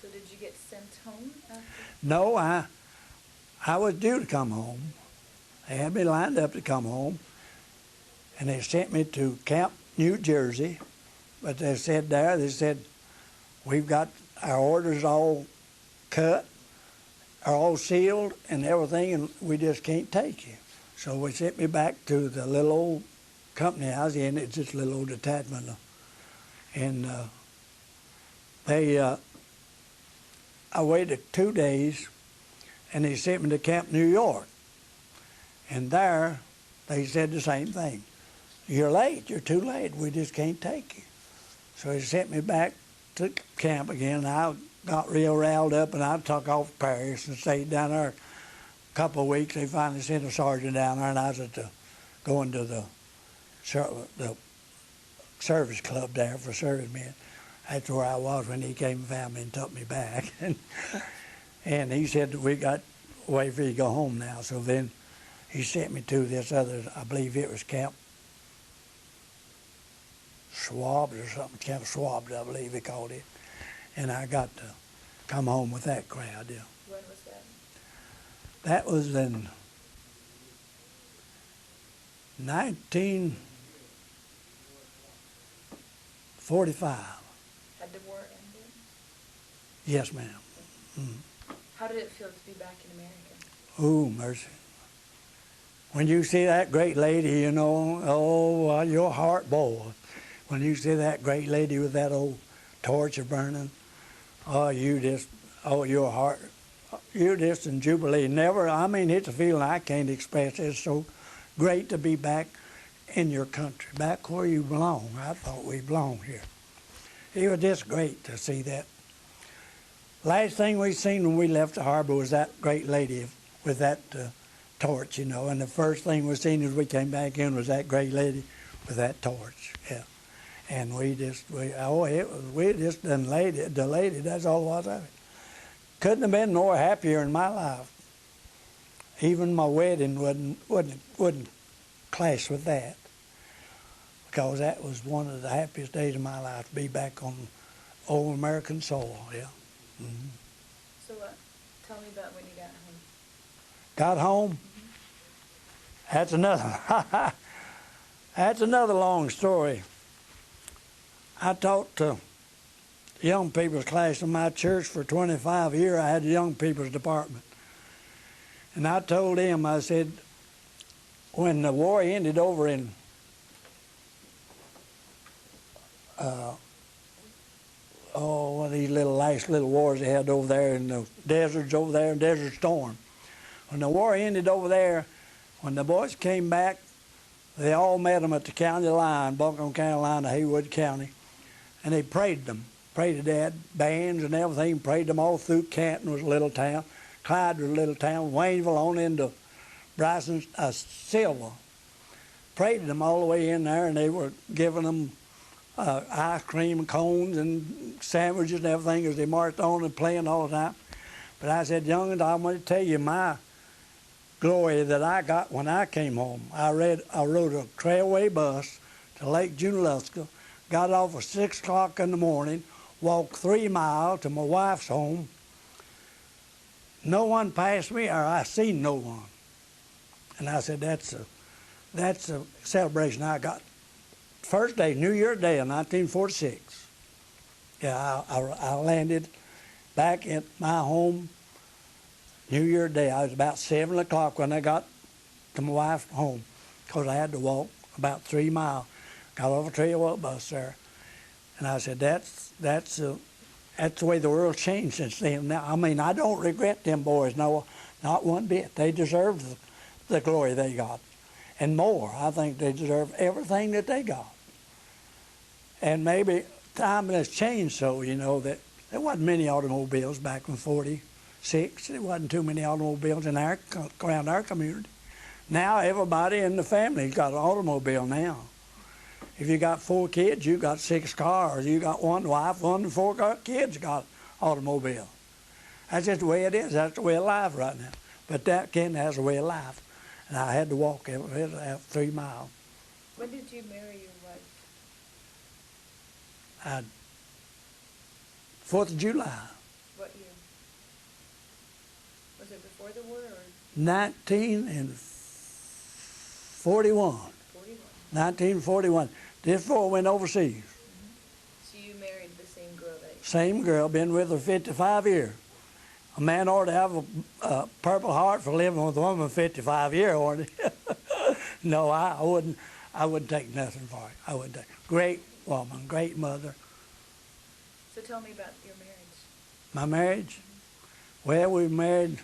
So did you get sent home after?
No, I was due to come home. They had me lined up to come home, and they sent me to Camp New Jersey. But they said, we've got our orders all cut, are all sealed and everything, and we just can't take you. So we sent me back to the little old company I was in. It's just a little old detachment. And I waited 2 days, and they sent me to Camp New York. And there, they said the same thing. You're late, you're too late, we just can't take you. So they sent me back to camp again, and I got real riled up, and I took off to Paris and stayed down there a couple of weeks. They finally sent a sergeant down there, and I was going to the service club there for servicemen. That's where I was when he came and found me and took me back. And he said that we got a way for you to go home now. So then he sent me to this other, I believe it was Camp Schwab or something, Camp Schwab, I believe they called it. And I got to come home with that crowd, yeah.
When was that?
That was in 1945.
Had the war ended?
Yes, ma'am. Mm.
How did it feel to be back in America?
Oh, mercy. When you see that great lady, you know, oh, your heart boils. When you see that great lady with that old torch burning, oh, your heart, you're just in jubilee. It's a feeling I can't express. It's so great to be back in your country, back where you belong. I thought we belonged here. It was just great to see that. Last thing we seen when we left the harbor was that great lady with that torch, you know, and the first thing we seen as we came back in was that great lady with that torch, yeah. And we just done delayed it, that's all it was of it. Couldn't have been more happier in my life. Even my wedding wouldn't clash with that, because that was one of the happiest days of my life, to be back on old American soil, yeah. Mm-hmm.
So tell me about when you got home.
Got home? Mm-hmm. That's another long story. I taught young people's class in my church for 25 years. I had the young people's department. And I told them, I said, when the war ended over in one of these last little wars they had over there in the deserts over there in Desert Storm. When the war ended over there, when the boys came back, they all met them at the county line, Buncombe County line of Haywood County, and they prayed them. Prayed they had bands and everything, prayed them all through. Canton was a little town, Clyde was a little town, Waynesville on into Bryson, Silva. paraded them all the way in there, and they were giving them ice cream and cones and sandwiches and everything as they marched on and playing all the time. But I said, young'uns, I'm going to tell you my glory that I got when I came home. I rode a trailway bus to Lake Junaluska, got off at 6 o'clock in the morning, walked 3 miles to my wife's home. No one passed me, or I seen no one. And I said, that's a celebration I got. First day, New Year's Day of 1946. Yeah, I landed back at my home New Year's Day. I was about 7 o'clock when I got to my wife's home, because I had to walk about 3 miles. Got off a trailway bus there. And I said, that's the way the world's changed since then. Now, I mean, I don't regret them boys, no, not one bit. They deserve the glory they got, and more. I think they deserve everything that they got. And maybe time has changed so, you know, that there wasn't many automobiles back in 46. There wasn't too many automobiles around our community. Now everybody in the family's got an automobile now. If you got 4 kids, you got 6 cars. You got 1 wife, 1 and 4 kids got automobile. That's just the way it is. That's the way of life right now. But that kid has a way of life. And I had to walk 3 miles.
When did you marry your wife?
4th of July.
What year? Was it before the war or?
1941. 1941. Just before I went overseas.
Mm-hmm. So you married the same girl that you...
Same girl, been with her 55 years. A man ought to have a Purple Heart for living with a woman 55 years, oughtn't he? No, I wouldn't take nothing for it. I wouldn't take. Great woman, great mother.
So tell me about your marriage.
My marriage? Mm-hmm. Well, we were married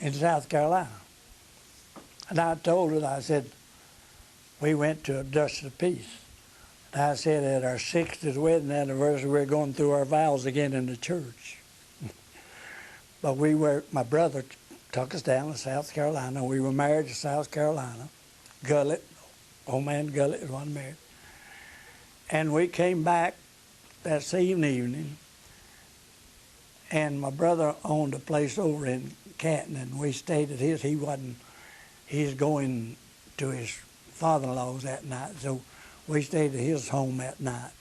in South Carolina. And I told her, I said, we went to a Justice of Peace. And I said at our 60th wedding anniversary, we were going through our vows again in the church. But my brother took us down to South Carolina. We were married to South Carolina. Gullett, old man Gullett was one married. And we came back that same evening, and my brother owned a place over in Canton, and we stayed at his. He's going to his father-in-law's that night, so we stayed at his home that night.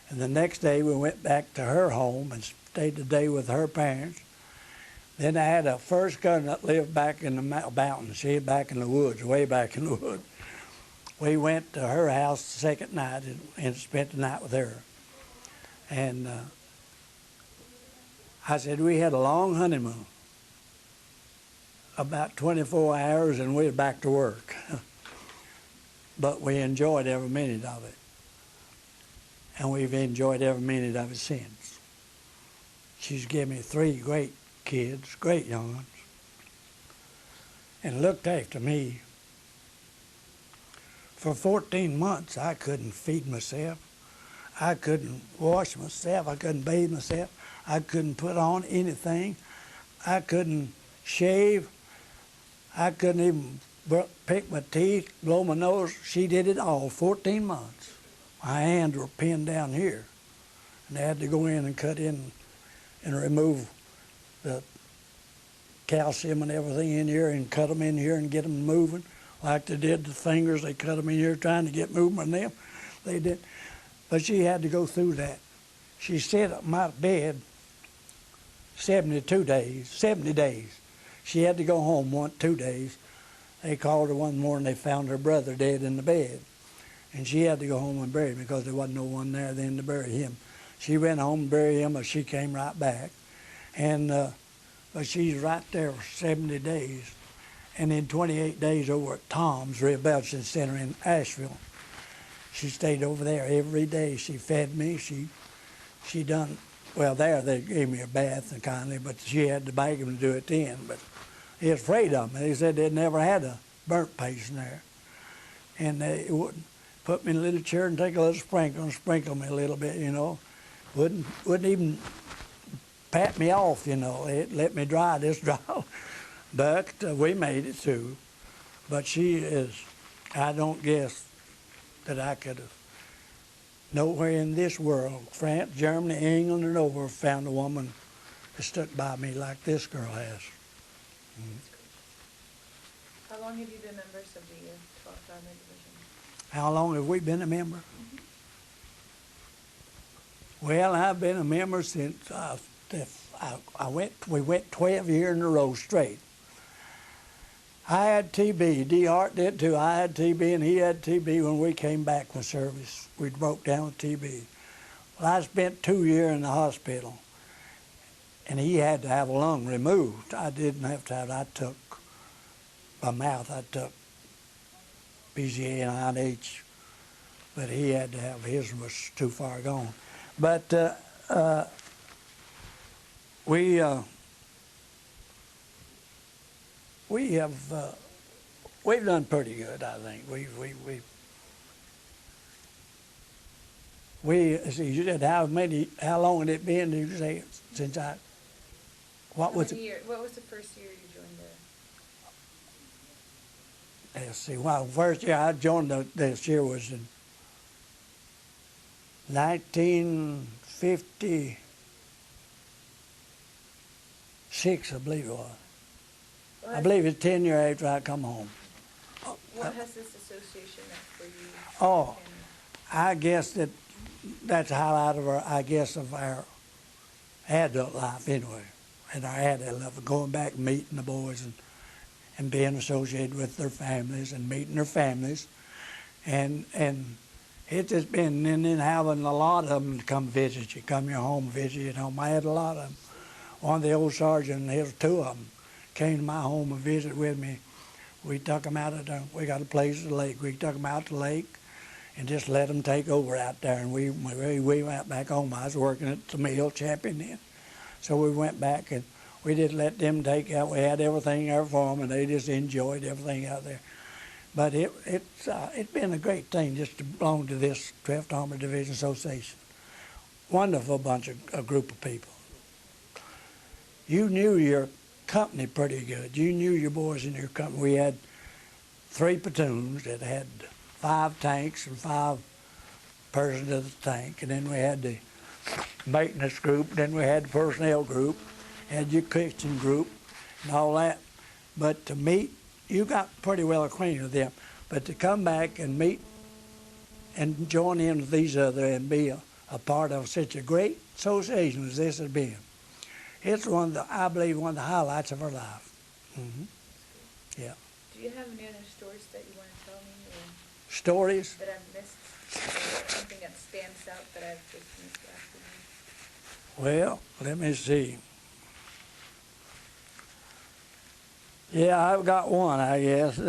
And the next day we went back to her home and stayed the day with her parents. Then I had a first cousin that lived back in the mountains. She was back in the woods, way back in the woods. We went to her house the second night and spent the night with her. And I said, we had a long honeymoon, about 24 hours, and we were back to work. But we enjoyed every minute of it. And we've enjoyed every minute of it since. She's given me 3 great kids, great young ones, and looked after me. For 14 months, I couldn't feed myself. I couldn't wash myself. I couldn't bathe myself. I couldn't put on anything. I couldn't shave. I couldn't even pick my teeth, blow my nose. She did it all, 14 months. My hands were pinned down here, and I had to go in and cut in and remove the calcium and everything in here and cut them in here and get them moving. Like they did the fingers, they cut them in here trying to get movement in them. They did. But she had to go through that. She sat at my bed 70 days. She had to go home 2 days. They called her one morning, they found her brother dead in the bed. And she had to go home and bury him because there wasn't no one there then to bury him. She went home and buried him, but she came right back. And but she's right there for 70 days. And then 28 days over at Tom's Rehabilitation Center in Asheville. She stayed over there every day. She fed me. She done, well, there they gave me a bath and kindly, but she had to beg him to do it then. But he was afraid of me. They said they'd never had a burnt patient there. And they wouldn't put me in a little chair and take a little sprinkle and sprinkle me a little bit, you know. Wouldn't even pat me off, you know. It let me dry this drought. But we made it through. But she is, I don't guess that I could have, nowhere in this world, France, Germany, England, and over, found a woman that stuck by me like this girl has.
How long have you been members of the 12th Armored Division?
How long have we been a member? Well, I've been a member since we went 12 years in a row straight. I had TB. D. Hart did too. I had TB and he had TB when we came back from service. We broke down with TB. Well, I spent 2 years in the hospital and he had to have a lung removed. I didn't have to have it. I took my mouth. I took BCA and INH, but he had to have his, was too far gone. But we have we've done pretty good, I think. You said how long had it been? Did you say since I? What was it?
What was the first year you joined the?
Let's see. Well, first year I joined this year was in 1956, I believe it was.
Well,
I believe it's 10 years after I come home.
What has this association meant for you?
Oh, I guess that's a highlight of our adult life anyway, and our adult life, going back and meeting the boys and being associated with their families and meeting their families, and it's just been, and then having a lot of them to come visit you, come your home, visit you at home. I had a lot of them. One of the old sergeants, there's two of them, came to my home and visited with me. We took them out we got a place at the lake. We took them out to the lake and just let them take over out there. And we went back home. I was working at the mill, Champion then. So we went back and we just let them take out. We had everything there for them and they just enjoyed everything out there. But it's been a great thing just to belong to this 12th Armored Division Association. Wonderful a group of people. You knew your company pretty good. You knew your boys in your company. We had 3 platoons that had 5 tanks and 5 persons in the tank, and then we had the maintenance group, then we had the personnel group, had your kitchen group, and all that. But to meet, you got pretty well acquainted with them, but to come back and meet and join in with these other and be a part of such a great association as this has been, it's I believe, one of the highlights of our life. Mm-hmm. Yeah.
Do you have any other stories that you want to tell me? Or
stories?
that I've missed? Or something that stands out that I've just missed asking you?
Well, let me see. Yeah, I've got one, I guess.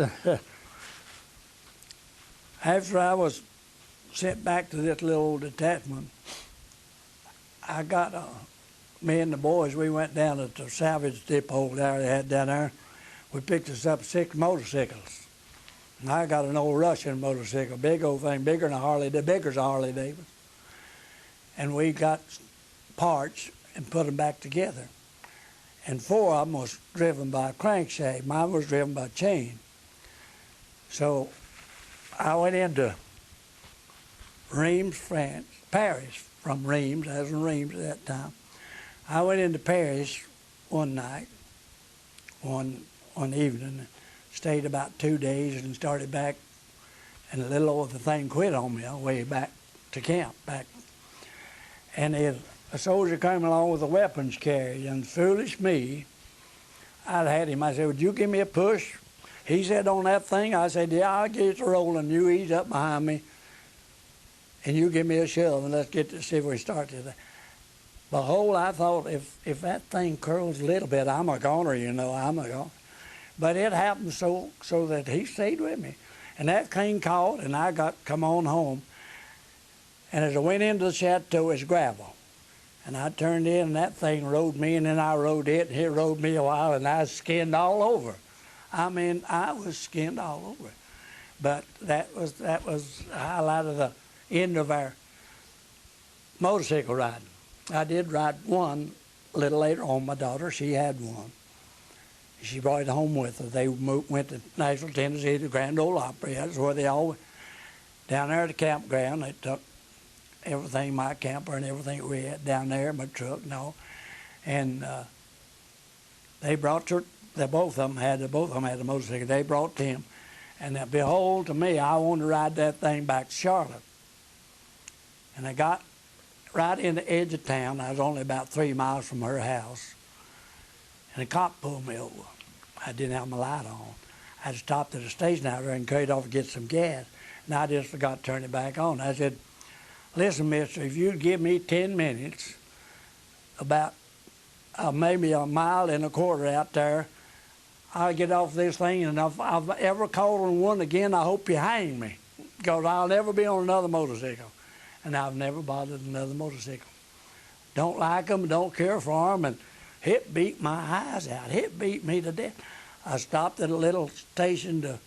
After I was sent back to this little old detachment, I got me and the boys, we went down to the salvage depot there they had down there. We picked us up 6 motorcycles. And I got an old Russian motorcycle, big old thing, bigger than a Harley Davidson. And we got parts and put them back together. And 4 of them was driven by a crankshaft. Mine was driven by a chain. So I went into Reims, France, Paris, from Reims. I was in Reims at that time. I went into Paris one night, one evening, stayed about 2 days and started back, and a little over the thing quit on me on the way back to camp. And a soldier came along with a weapons carrier, and foolish me, I'd had him. I said, would you give me a push? He said, on that thing? I said, yeah, I'll get it rolling. You ease up behind me, and you give me a shove, and let's get to see if we start today. Behold, I thought, if that thing curls a little bit, I'm a goner, I'm a goner. But it happened so that he stayed with me. And that thing caught, and I come on home. And as I went into the chateau, it's gravel. And I turned in, and that thing rode me, and then I rode it, and it rode me a while, and I was skinned all over. I mean, I was skinned all over. But that was the highlight of the end of our motorcycle riding. I did ride one a little later on. My daughter, she had one. She brought it home with her. They went to Nashville, Tennessee, to Grand Ole Opry. That's where they all went. Down there at the campground, they took everything, my camper and everything we had down there, my truck and all. And they brought both of them had a motorcycle. They brought them. And behold, to me, I wanted to ride that thing back to Charlotte. And I got right in the edge of town. I was only about 3 miles from her house. And a cop pulled me over. I didn't have my light on. I had stopped at a station out there and carried off to get some gas. And I just forgot to turn it back on. I said, listen, mister, if you'd give me 10 minutes, about maybe a mile and a quarter out there, I'll get off this thing, and if I've ever caught on one again, I hope you hang me, because I'll never be on another motorcycle. And I've never bothered another motorcycle. Don't like them, don't care for them, and it beat my eyes out. It beat me to death. I stopped at a little station to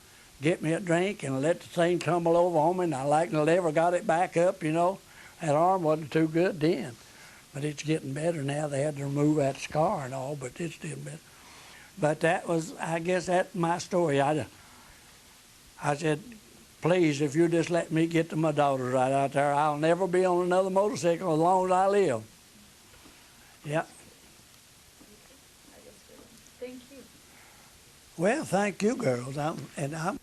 get me a drink and let the thing tumble over on me, and I like never got it back up, you know. That arm wasn't too good then, but it's getting better now. They had to remove that scar and all, but it's still better. But that was, I guess that's my story. I said, please, if you just let me get to my daughters right out there, I'll never be on another motorcycle as long as I live. Yeah.
Thank you.
Well, thank you, girls. I'm